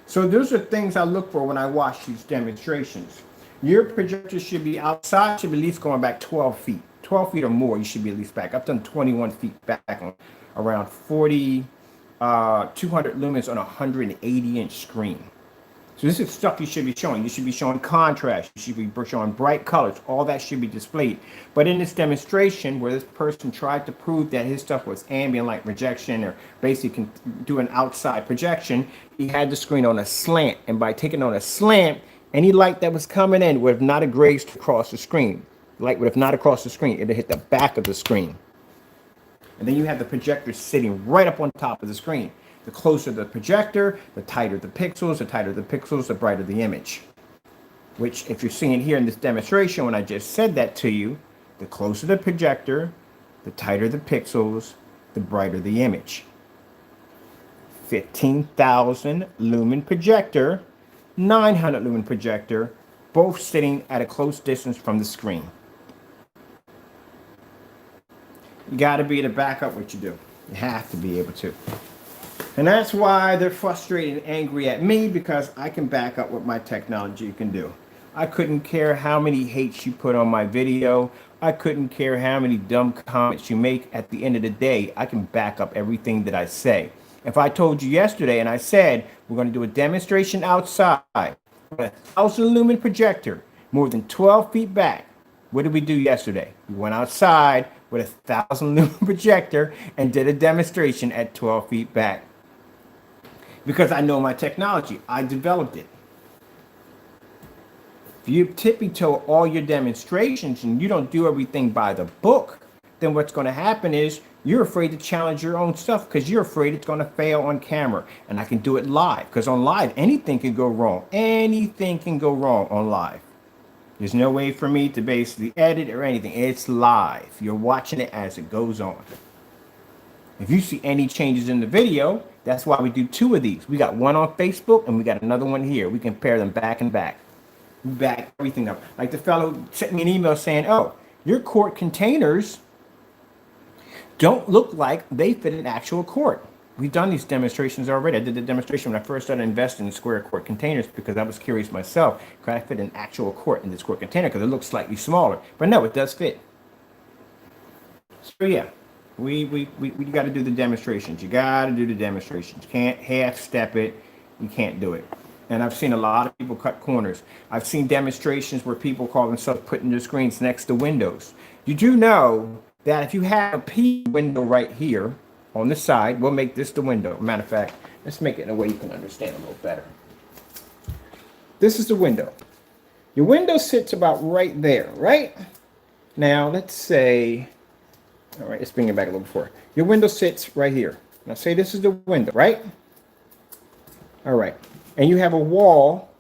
So those are things I look for when I watch these demonstrations. Your projector should be outside, should be at least going back 12 feet. 12 feet or more, you should be at least back. I've done 21 feet back on around 200 lumens on a 180-inch screen. So this is stuff you should be showing. You should be showing contrast. You should be showing bright colors. All that should be displayed. But in this demonstration where this person tried to prove that his stuff was ambient light projection or basically can do an outside projection, he had the screen on a slant. And by taking on a slant, any light that was coming in would have not grazed across the screen. Light would have not across the screen. It would have hit the back of the screen. And then you have the projector sitting right up on top of the screen. The closer the projector, the tighter the pixels, the brighter the image. Which, if you're seeing here in this demonstration, when I just said that to you, the closer the projector, the tighter the pixels, the brighter the image. 15,000 lumen projector, 900 lumen projector, both sitting at a close distance from the screen. You got to be able to back up what you do. You have to be able to. And that's why they're frustrated and angry at me, because I can back up what my technology can do. I couldn't care how many hates you put on my video. I couldn't care how many dumb comments you make. At the end of the day, I can back up everything that I say. If I told you yesterday and I said, we're going to do a demonstration outside with a 1,000 lumen projector, more than 12 feet back, what did we do yesterday? We went outside with a 1,000 lumen projector and did a demonstration at 12 feet back. Because I know my technology. I developed it. If you tippy-toe all your demonstrations and you don't do everything by the book, then what's going to happen is you're afraid to challenge your own stuff because you're afraid it's going to fail on camera. And I can do it live, because on live, anything can go wrong. Anything can go wrong on live. There's no way for me to basically edit or anything. It's live. You're watching it as it goes on. If you see any changes in the video, that's why we do 2 of these. We got one on Facebook and we got another one here. We compare them back and back. We back everything up. Like the fellow sent me an email saying, oh, your quart containers don't look like they fit an actual quart. We've done these demonstrations already. I did the demonstration when I first started investing in square quart containers because I was curious myself. Could I fit an actual quart in this quart container? Because it looks slightly smaller. But no, it does fit. So yeah, we got to do the demonstrations. You got to do the demonstrations. You can't half-step it. You can't do it. And I've seen a lot of people cut corners. I've seen demonstrations where people call themselves putting their screens next to windows. You do know that if you have a P window right here, on the side, we'll make this the window. Matter of fact, let's make it in a way you can understand a little better. This is the window. Your window sits about right there, right? Now, let's say, all right, let's bring it back a little before. Your window sits right here. Now, say this is the window, right? All right. And you have a wall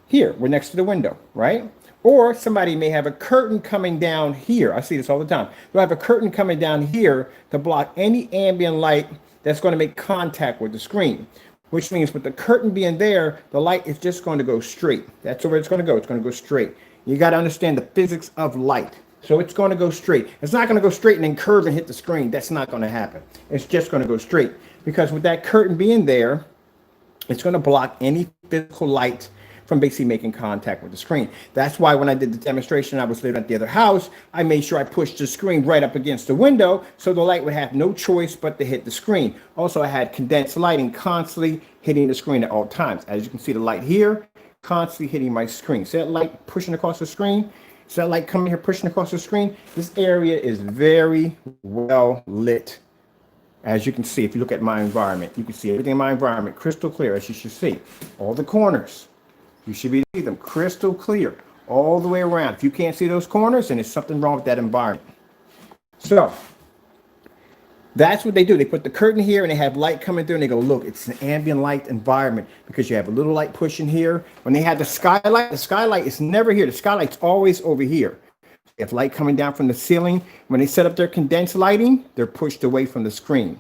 here. We're next to the window, right? Or somebody may have a curtain coming down here. I see this all the time. They'll have a curtain coming down here to block any ambient light that's going to make contact with the screen, which means with the curtain being there, the light is just going to go straight. That's where it's going to go. It's going to go straight. You got to understand the physics of light. So it's going to go straight. It's not going to go straight and then curve and hit the screen. That's not going to happen. It's just going to go straight, because with that curtain being there, it's going to block any physical light from basically making contact with the screen. That's why when I did the demonstration, I was living at the other house, I made sure I pushed the screen right up against the window so the light would have no choice but to hit the screen. Also, I had condensed lighting constantly hitting the screen at all times. As you can see, the light here constantly hitting my screen. See that light pushing across the screen? See that light coming here pushing across the screen? This area is very well lit. As you can see, if you look at my environment, you can see everything in my environment crystal clear, as you should see. All the corners, you should be seeing them crystal clear all the way around. If you can't see those corners, then there's something wrong with that environment. So that's what they do. They put the curtain here and they have light coming through and they go, look, it's an ambient light environment, because you have a little light pushing here. When they had the skylight is never here. The skylight's always over here. If light coming down from the ceiling, when they set up their condensed lighting, they're pushed away from the screen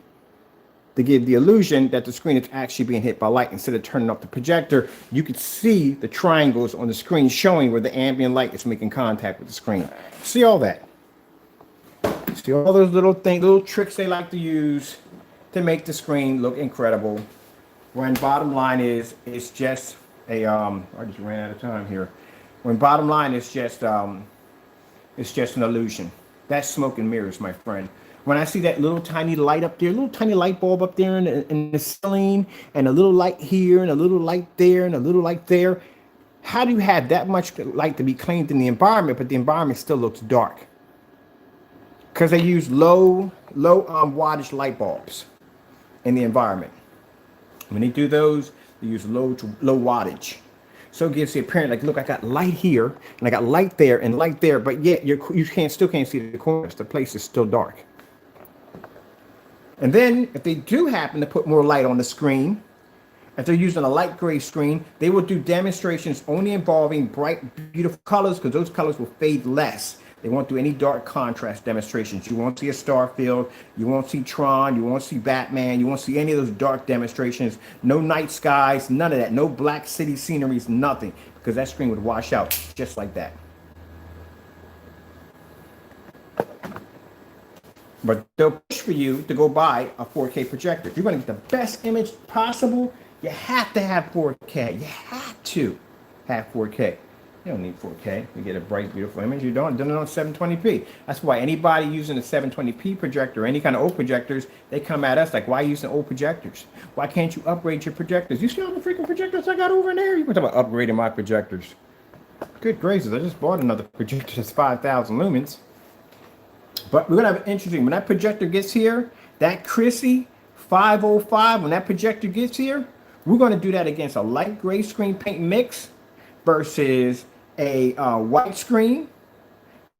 to give the illusion that the screen is actually being hit by light. Instead of turning up the projector, you could see the triangles on the screen showing where the ambient light is making contact with the screen. See all that? See all those little things, little tricks they like to use to make the screen look incredible. When bottom line is, it's just a I just ran out of time here. When bottom line is just it's just an illusion. That's smoke and mirrors, my friend. When I see that little tiny light up there, little tiny light bulb up there in the ceiling, and a little light here, and a little light there, and a little light there, how do you have that much light to be claimed in the environment, but the environment still looks dark? Because they use low wattage light bulbs in the environment. When they do those, they use low wattage. So it gives the appearance like, look, I got light here, and I got light there, and light there, but yet you still can't see the corners. The place is still dark. And then if they do happen to put more light on the screen, if they're using a light gray screen, they will do demonstrations only involving bright, beautiful colors, because those colors will fade less. They won't do any dark contrast demonstrations. You won't see a Starfield. You won't see Tron. You won't see Batman. You won't see any of those dark demonstrations. No night skies, none of that. No black city sceneries, nothing. Because that screen would wash out just like that. But they'll push for you to go buy a 4K projector. If you're going to get the best image possible, you have to have 4K. You have to have 4K. You don't need 4K. You get a bright, beautiful image. You don't. Done it on 720p. That's why anybody using a 720p projector or any kind of old projectors, they come at us like, why are you using old projectors? Why can't you upgrade your projectors? You see all the freaking projectors I got over in there? You want to talk about upgrading my projectors? Good gracious, I just bought another projector that's 5,000 lumens. But we're going to have an interesting, when that projector gets here, that Chrissy 505, when that projector gets here, we're going to do that against a light gray screen paint mix versus a white screen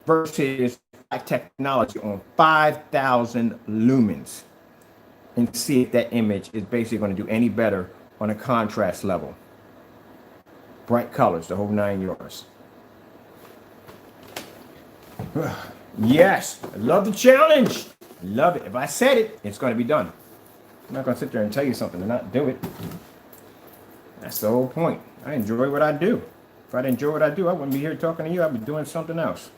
versus black technology on 5,000 lumens, and see if that image is basically going to do any better on a contrast level. Bright colors, the whole 9 yards. Yes, I love the challenge. I love it. If I said it, it's going to be done. I'm not going to sit there and tell you something and not do it. That's the whole point. I enjoy what I do. If I didn't enjoy what I do, I wouldn't be here talking to you. I'd be doing something else.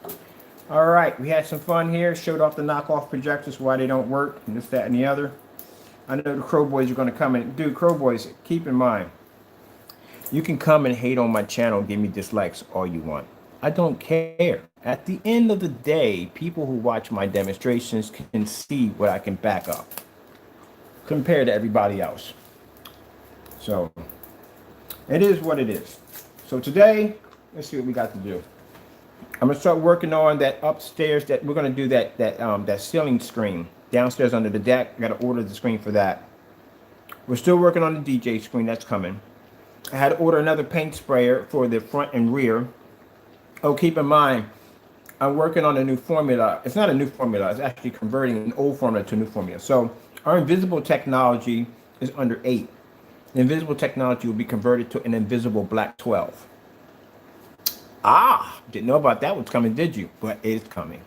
All right, we had some fun here. Showed off the knockoff projectors, why they don't work, and this, that, and the other. I know the Crow Boys are going to come in. Dude, Crow Boys, keep in mind, you can come and hate on my channel and give me dislikes all you want. I don't care. At the end of the day, people who watch my demonstrations can see what I can back up compared to everybody else. So it is what it is. So today, let's see what we got to do. I'm gonna start working on that upstairs. That we're gonna do that ceiling screen downstairs under the deck. I gotta order the screen for that. We're still working on the DJ screen. That's coming. I had to order another paint sprayer for the front and rear. Oh, keep in mind, I'm working on a new formula. It's not a new formula. It's actually converting an old formula to a new formula. So our invisible technology is under 8. The invisible technology will be converted to an invisible black 12. Ah, didn't know about that one's coming, did you? But it is coming.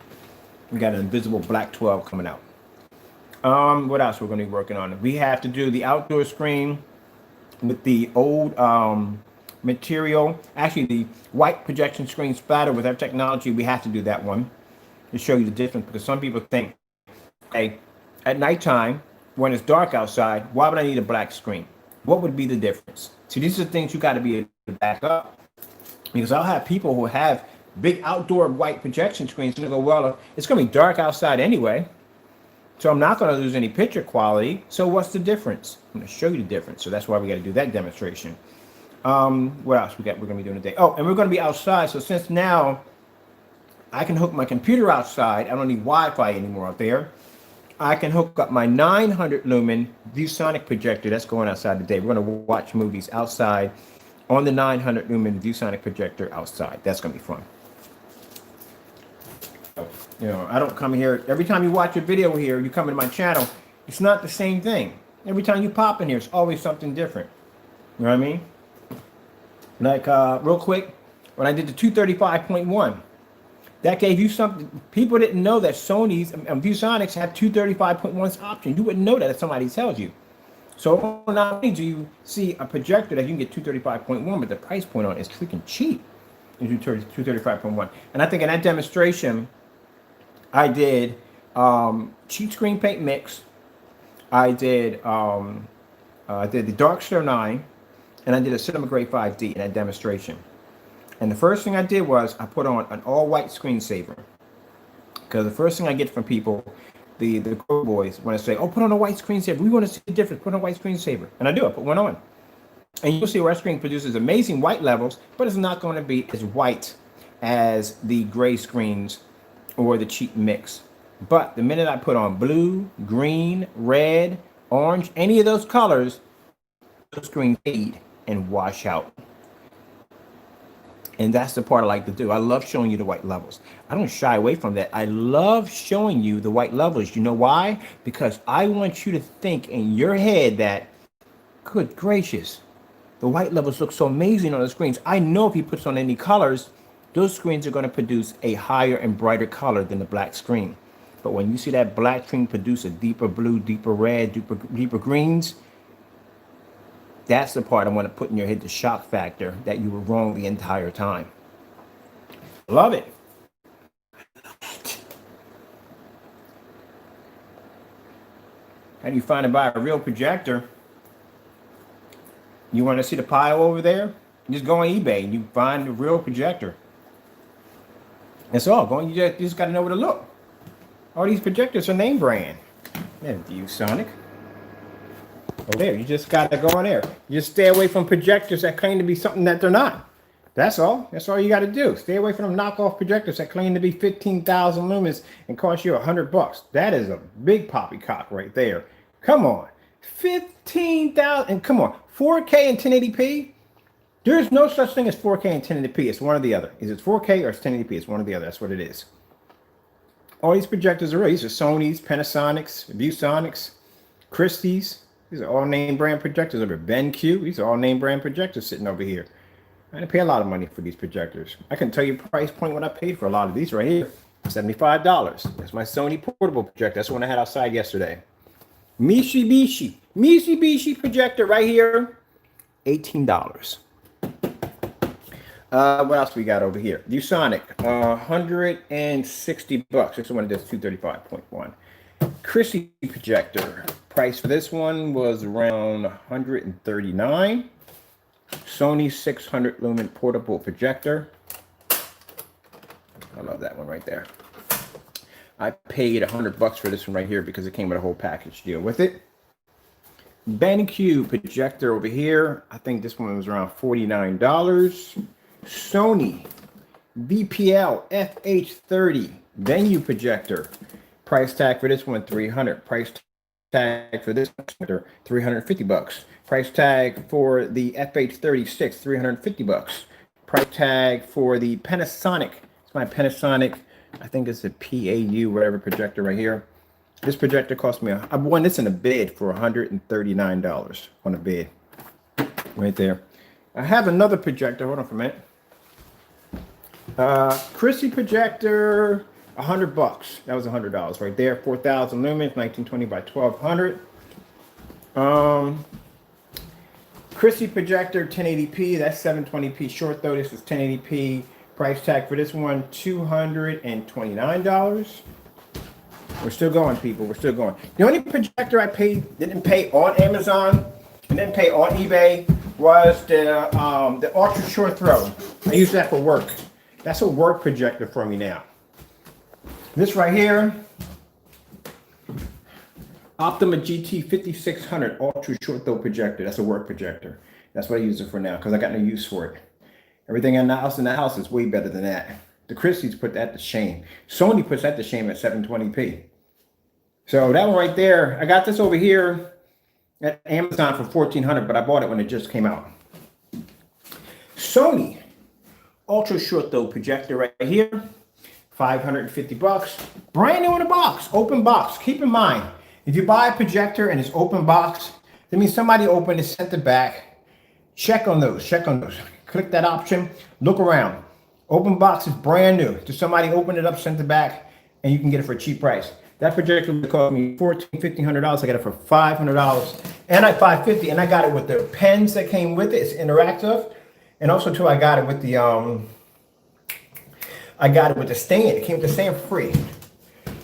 We got an invisible black 12 coming out. What else we're going to be working on? We have to do the outdoor screen with the old material. Actually, the white projection screen splatter with our technology. We have to do that one to show you the difference, because some people think, hey, at nighttime when it's dark outside, why would I need a black screen? What would be the difference? See, these are things you got to be able to back up, because I'll have people who have big outdoor white projection screens and they go, well, it's going to be dark outside anyway, so I'm not going to lose any picture quality. So what's the difference? I'm going to show you the difference. So that's why we got to do that demonstration. What else we're going to be doing today? Oh, and we're going to be outside. So since now I can hook my computer outside, I don't need Wi-Fi anymore out there. I can hook up my 900 lumen Viewsonic projector that's going outside today. We're going to watch movies outside on the 900 lumen Viewsonic projector outside. That's going to be fun. You know, I don't come here. Every time you watch a video here, you come into my channel, it's not the same thing. Every time you pop in here, it's always something different. You know what I mean? Like, real quick, when I did the 235.1, that gave you something. People didn't know that Sony's Viewsonics have 235.1's option. You wouldn't know that if somebody tells you. So not only do you see a projector that you can get 235.1, but the price point on it is freaking cheap. 235.1. And I think in that demonstration, I did cheap screen paint mix. I did the Darkster 9, and I did a Cinema Grade 5D in that demonstration. And the first thing I did was I put on an all-white screensaver, because the first thing I get from people, the cool boys, when I say, "Oh, put on a white screensaver. We want to see the difference. Put on a white screensaver," and I do. I put one on, and you'll see our screen produces amazing white levels, but it's not going to be as white as the gray screens or the cheap mix. But the minute I put on blue, green, red, orange, any of those colors, the screen fade and wash out. And that's the part I like to do. I love showing you the white levels. I don't shy away from that. I love showing you the white levels. You know why? Because I want you to think in your head that, good gracious, the white levels look so amazing on the screens. I know if he puts on any colors, those screens are going to produce a higher and brighter color than the black screen. But when you see that black screen produce a deeper blue, deeper red, deeper greens, that's the part I want to put in your head, the shock factor that you were wrong the entire time. Love it. How do you find and buy a real projector? You want to see the pile over there? Just go on eBay and you find a real projector. That's all. You just got to know where to look. All these projectors are name brand. Yeah, Viewsonic. Oh, there. You just got to go on there. You just stay away from projectors that claim to be something that they're not. That's all. That's all you got to do. Stay away from them knockoff projectors that claim to be 15,000 lumens and cost you $100. That is a big poppycock right there. Come on. 15,000. And come on. 4K and 1080p? There's no such thing as 4K and 1080p. It's one or the other. Is it 4K or it's 1080p? It's one or the other. That's what it is. All these projectors are real. These are Sony's, Panasonics, Viewsonics, Christie's. These are all name brand projectors over BenQ. These are all name brand projectors sitting over here. I didn't pay a lot of money for these projectors. I can tell you price point what I paid for a lot of these right here. $75. That's my Sony portable projector. That's the one I had outside yesterday. Mitsubishi projector right here. $18. What else we got over here? Viewsonic, $160. This one does 235.1. Christie projector. Price for this one was around $139. Sony 600 lumen portable projector. I love that one right there. I paid $100 for this one right here because it came with a whole package deal with it. BenQ projector over here. I think this one was around $49. Sony VPL FH30 venue projector. Price tag for this one $300. Price tag for this one $350. Price tag for the FH36 $350. Price tag for the Panasonic. It's my Panasonic. I think it's a PAU whatever projector right here. This projector cost me. I won this in a bid for $139 on a bid. Right there. I have another projector. Hold on for a minute. Chrissy projector, $100. That was $100 right there. 4,000 lumens, 1920 by 1200. Chrissy projector, 1080p. That's 720p short though. This is 1080p. Price tag for this one, $229. We're still going, people. We're still going. The only projector I didn't pay on Amazon and didn't pay on eBay was the ultra short throw. I use that for work. That's a work projector for me now. This right here, Optima GT 5600 ultra short throw projector. That's a work projector. That's what I use it for now because I got no use for it. Everything in the house is way better than that. The Christie's put that to shame. Sony puts that to shame at 720p. So that one right there, I got this over here at Amazon for $1,400, but I bought it when it just came out. Sony ultra short throw projector right here, $550. Brand new in a box, open box. Keep in mind, if you buy a projector and it's open box, that means somebody opened it, sent it back. Check on those. Click that option, look around. Open box is brand new. Just somebody opened it up, sent it back, and you can get it for a cheap price. That projector would cost me $1,400, $1,500. I got it for $500 and $550, and I got it with the pens that came with it. It's interactive, and also too, I got it with the stand. It came with the stand free.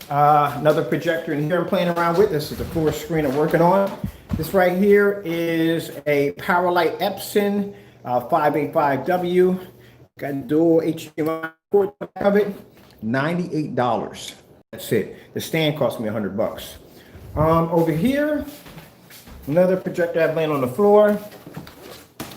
Another projector in here I'm playing around with. This is the full screen I'm working on. This right here is a Powerlight Epson 585W. Got dual HDMI port of it. $98. That's it. The stand cost me $100. Over here, another projector I've laying on the floor.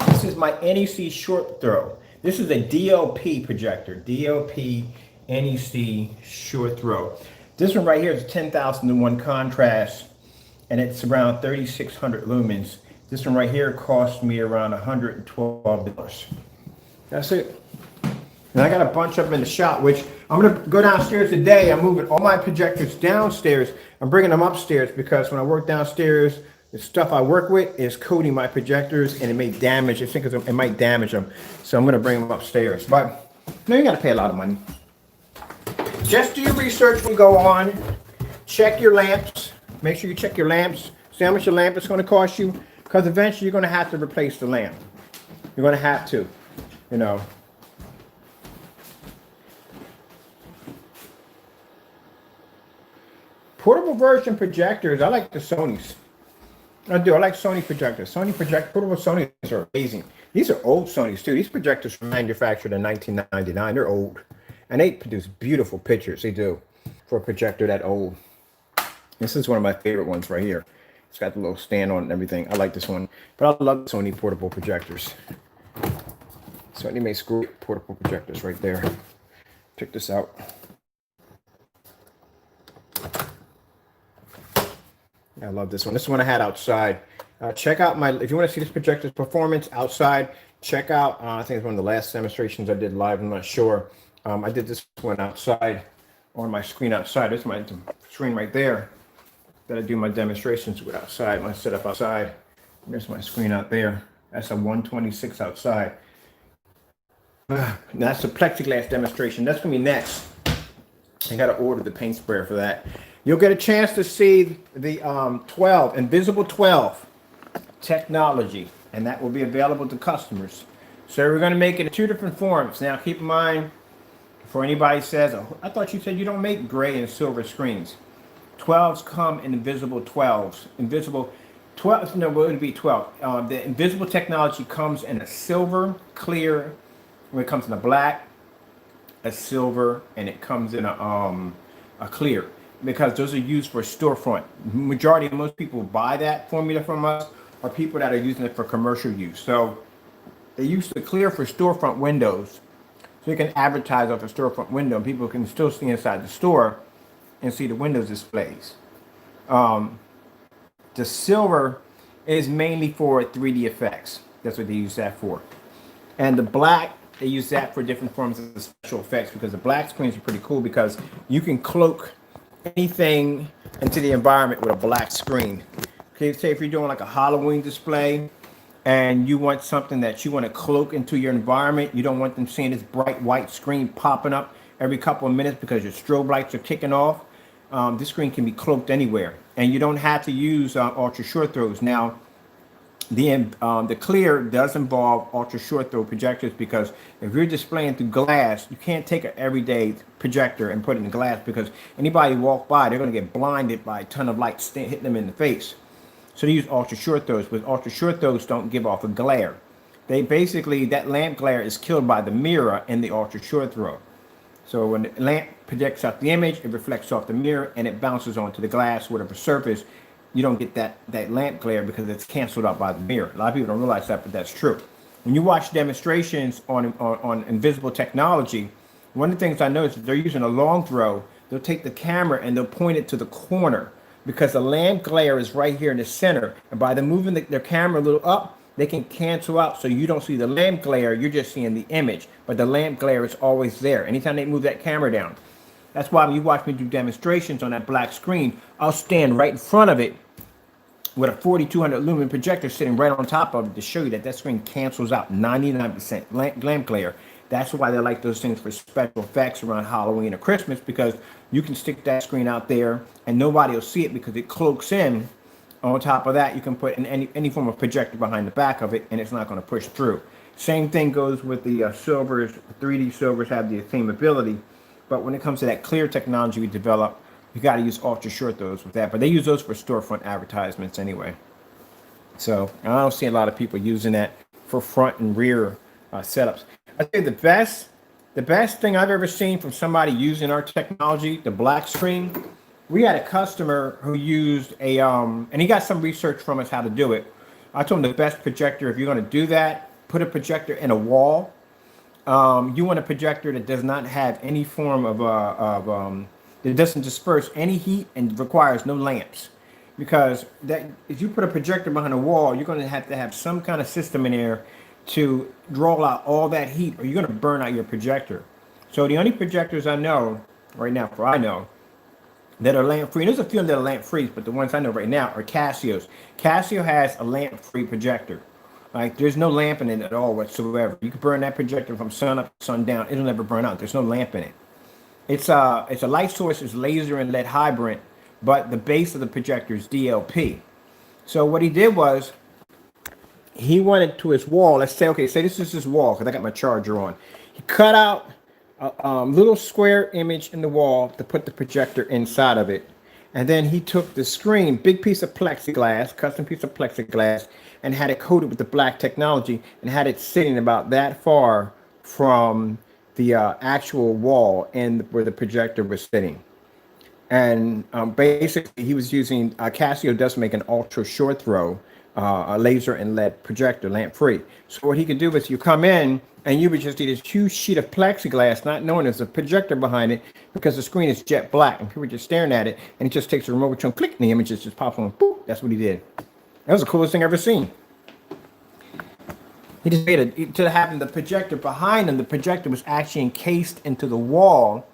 This is my NEC short throw. This is a DLP projector. DLP NEC short throw. This one right here is 10,001 contrast, and it's around 3,600 lumens. This one right here cost me around $112. That's it. And I got a bunch of them in the shop, which I'm going to go downstairs today. I'm moving all my projectors downstairs. I'm bringing them upstairs because when I work downstairs, the stuff I work with is coating my projectors, and it may damage. I think it might damage them. So I'm going to bring them upstairs. But no, you got to pay a lot of money. Just do your research when you go on. Check your lamps. Make sure you check your lamps. See how much your lamp is going to cost you. Because eventually you're going to have to replace the lamp. You're going to have to, you know. Portable version projectors. I like the Sonys. I do. I like Sony projectors. Portable Sonys are amazing. These are old Sonys too. These projectors were manufactured in 1999. They're old. And they produce beautiful pictures. They do. For a projector that old. This is one of my favorite ones right here. It's got the little stand on it and everything. I like this one. But I love Sony portable projectors. Sony makes great portable projectors right there. Check this out. I love this one. This one I had outside. Check out if you want to see this projector's performance outside, check out, I think it's one of the last demonstrations I did live. I'm not sure. I did this one outside on my screen outside. This is my screen right there that I do my demonstrations with outside, my setup outside. There's my screen out there. That's a 126 outside. That's the plexiglass demonstration. That's going to be next. I got to order the paint sprayer for that. You'll get a chance to see the Invisible 12 technology, and that will be available to customers. So we're going to make it in two different forms. Now, keep in mind, before anybody says, oh, I thought you said you don't make gray and silver screens. 12s come in Invisible 12s. Invisible 12, no, it would be 12. The Invisible technology comes in a silver, clear, when it comes in a black, a silver, and it comes in a clear. Because those are used for storefront. Majority of most people buy that formula from us are people that are using it for commercial use. So they use the clear for storefront windows. So you can advertise off a storefront window and people can still see inside the store and see the Windows displays. The silver is mainly for 3D effects. That's what they use that for. And the black, they use that for different forms of special effects because the black screens are pretty cool because you can cloak anything into the environment with a black screen. Okay, say if you're doing like a Halloween display and you want something that you want to cloak into your environment. You don't want them seeing this bright white screen popping up every couple of minutes because your strobe lights are kicking off. This screen can be cloaked anywhere, and you don't have to use ultra short throws. Now, the clear does involve ultra short throw projectors, because if you're displaying through glass, you can't take an everyday projector and put it in glass, because anybody walk by, they're going to get blinded by a ton of light hitting them in the face. So they use ultra short throws, but ultra short throws don't give off a glare. They basically, that lamp glare is killed by the mirror in the ultra short throw. So when the lamp projects out the image, it reflects off the mirror and it bounces onto the glass, whatever surface. You don't get that lamp glare because it's canceled out by the mirror. A lot of people don't realize that, but that's true. When you watch demonstrations on invisible technology, one of the things I noticed is they're using a long throw. They'll take the camera and they'll point it to the corner, because the lamp glare is right here in the center. And by them moving their camera a little up, they can cancel out, so you don't see the lamp glare, you're just seeing the image. But the lamp glare is always there anytime they move that camera down. That's why when you watch me do demonstrations on that black screen, I'll stand right in front of it with a 4200 lumen projector sitting right on top of it to show you that screen cancels out 99% lamp glare. That's why they like those things for special effects around Halloween or Christmas, because you can stick that screen out there and nobody will see it because it cloaks in. On top of that, you can put any form of projector behind the back of it and it's not going to push through. Same thing goes with the silvers. 3D silvers have the same ability, but when it comes to that clear technology we developed, you got to use ultra short throws with that. But they use those for storefront advertisements anyway. So I don't see a lot of people using that for front and rear setups. I think the best thing I've ever seen from somebody using our technology, the black screen. We had a customer who used and he got some research from us how to do it. I told him the best projector, if you're going to do that, put a projector in a wall. You want a projector that does not have any form of that doesn't disperse any heat and requires no lamps. Because that, if you put a projector behind a wall, you're going to have some kind of system in there to draw out all that heat, or you're going to burn out your projector. So the only projectors I know right now, that are lamp free, and there's a few that are lamp free, but the ones I know right now are Casio's. Casio has a lamp free projector. Like, there's no lamp in it at all whatsoever. You can burn that projector from sun up to sundown. It'll never burn out. There's no lamp in it. It's a light source, is laser and LED hybrid, but the base of the projector is DLP. So what he did was, he went to his wall. Let's say, okay, say this is his wall, because I got my charger on. He cut out a little square image in the wall to put the projector inside of it. And then he took the screen, big piece of plexiglass, custom piece of plexiglass, and had it coated with the black technology and had it sitting about that far from the actual wall and where the projector was sitting. And basically he was using, Casio does make an ultra short throw, a laser and LED projector, lamp free. So what he could do is you come in and you would just see this huge sheet of plexiglass, not knowing there's a projector behind it, because the screen is jet black and people are just staring at it, and he just takes a remote control, click, and the image just pops on. Boop. That's what he did. That was the coolest thing I've ever seen. He just made it, instead of having the projector behind him, the projector was actually encased into the wall,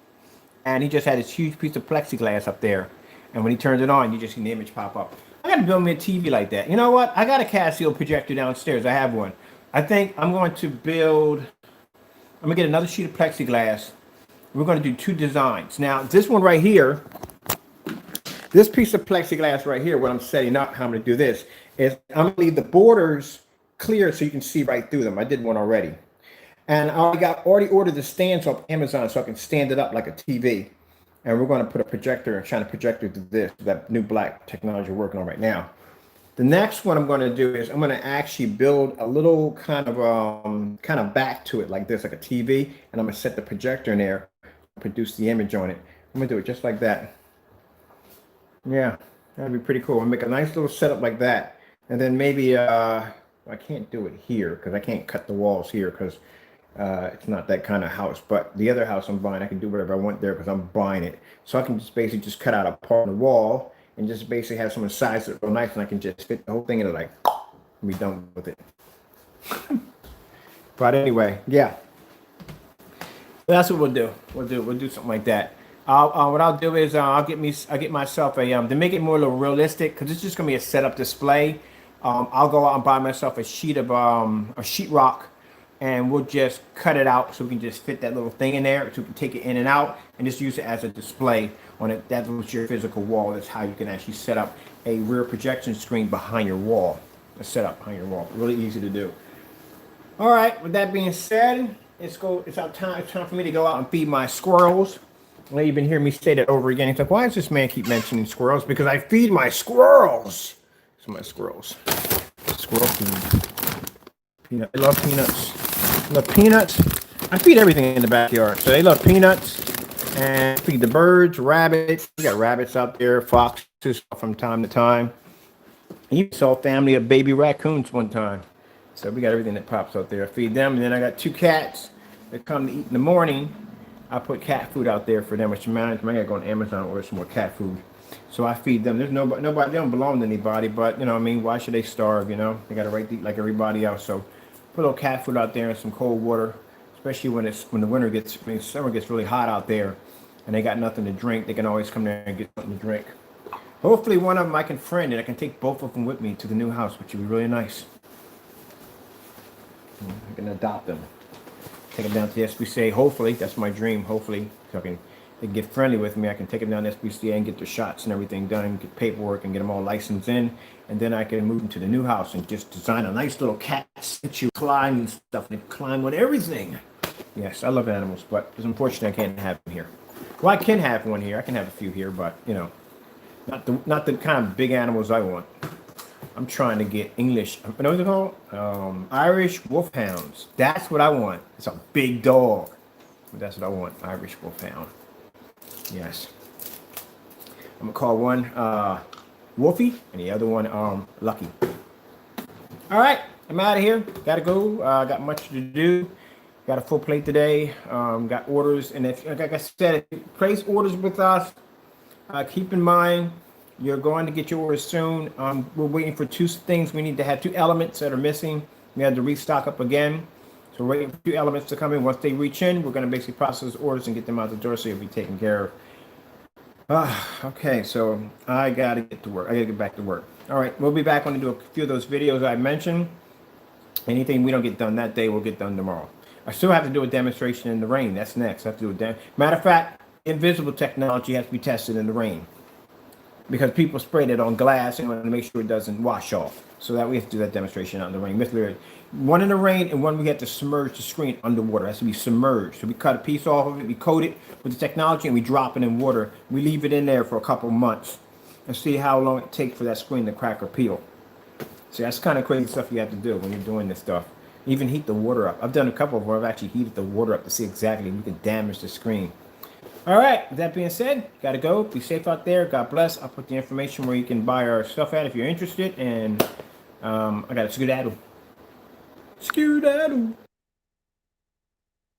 and he just had this huge piece of plexiglass up there. And when he turned it on, you just see the image pop up. I got to build me a TV like that. You know what? I got a Casio projector downstairs. I have one. I think I'm going to get another sheet of plexiglass. We're going to do two designs. Now, this one right here, this piece of plexiglass right here, what I'm setting up, how I'm going to do this, is I'm going to leave the borders clear so you can see right through them. I did one already. And I already ordered the stands off Amazon so I can stand it up like a TV. And we're going to put a projector and shine a projector to this, that new black technology we're working on right now. The next one I'm going to do is I'm going to actually build a little kind of back to it like this, like a TV, and I'm going to set the projector in there, produce the image on it. I'm going to do it just like that. Yeah, that'd be pretty cool. I'll make a nice little setup like that, and then maybe I can't do it here because I can't cut the walls here because it's not that kind of house. But the other house I'm buying, I can do whatever I want there because I'm buying it. So I can just basically just cut out a part of the wall and just basically have someone size it real nice, and I can just fit the whole thing in it, like, and be done with it. But anyway, yeah, that's what we'll do. We'll do something like that. What I'll do is I'll get myself a to make it more a little realistic, because it's just gonna be a setup display. I'll go out and buy myself a sheet of a sheetrock, and we'll just cut it out so we can just fit that little thing in there, so we can take it in and out and just use it as a display on it. That's what's your physical wall. That's how you can actually set up a rear projection screen behind your wall. A setup behind your wall. Really easy to do. All right. With that being said, it's time for me to go out and feed my squirrels. Well, you've been hearing me say that over again. It's like, why does this man keep mentioning squirrels? Because I feed my squirrels. So my squirrels. Squirrel food. Peanut. They love peanuts. Love peanuts. I feed everything in the backyard. So they love peanuts. And feed the birds, rabbits. We got rabbits out there, foxes from time to time. You saw a family of baby raccoons one time. So we got everything that pops out there. I feed them. And then I got 2 cats that come to eat in the morning. I put cat food out there for them, which reminds me, I gotta go on Amazon and order some more cat food. So I feed them. There's nobody, they don't belong to anybody, but you know what I mean, why should they starve, you know? They got a right to eat like everybody else. So put a little cat food out there and some cold water, especially when the winter gets, summer gets really hot out there and they got nothing to drink. They can always come there and get something to drink. Hopefully one of them I can friend and I can take both of them with me to the new house, which would be really nice. I can adopt them. Take them down to the SPCA. Hopefully, that's my dream. Hopefully, so they can get friendly with me. I can take them down to SPCA and get their shots and everything done, get paperwork and get them all licensed in, and then I can move them to the new house and just design a nice little cat statue, climb and stuff. They climb with everything. Yes, I love animals, but it's unfortunate I can't have them here. Well, I can have one here. I can have a few here, but you know, not the kind of big animals I want. I'm trying to get English, you know what they're called? Irish wolfhounds. That's what I want. It's a big dog. That's what I want, Irish wolfhound. Yes. I'm gonna call one Wolfie and the other one Lucky. All right, I'm out of here. Gotta go. Got much to do. Got a full plate today. Got orders, and if, like I said, if you place orders with us, keep in mind, you're going to get your orders soon. We're waiting for 2 things. We need to have 2 elements that are missing. We had to restock up again. So we're waiting for 2 elements to come in. Once they reach in, we're going to basically process orders and get them out the door so you'll be taken care of. Okay, so I got to get to work. I got to get back to work. All right, we'll be back when I do a few of those videos I mentioned. Anything we don't get done that day, we'll get done tomorrow. I still have to do a demonstration in the rain. That's next. I have to do a matter of fact, invisible technology has to be tested in the rain, because people sprayed it on glass and want to make sure it doesn't wash off. So that we have to do that demonstration out in the rain. One in the rain and one we have to submerge the screen underwater. It has to be submerged. So we cut a piece off of it, we coat it with the technology, and we drop it in water. We leave it in there for a couple months and see how long it takes for that screen to crack or peel. See, that's kind of crazy stuff you have to do when you're doing this stuff. Even heat the water up. I've done a couple of where I've actually heated the water up to see exactly if we can damage the screen. All right, with that being said, gotta go. Be safe out there. God bless. I'll put the information where you can buy our stuff at if you're interested. And I got a skedaddle. Skedaddle.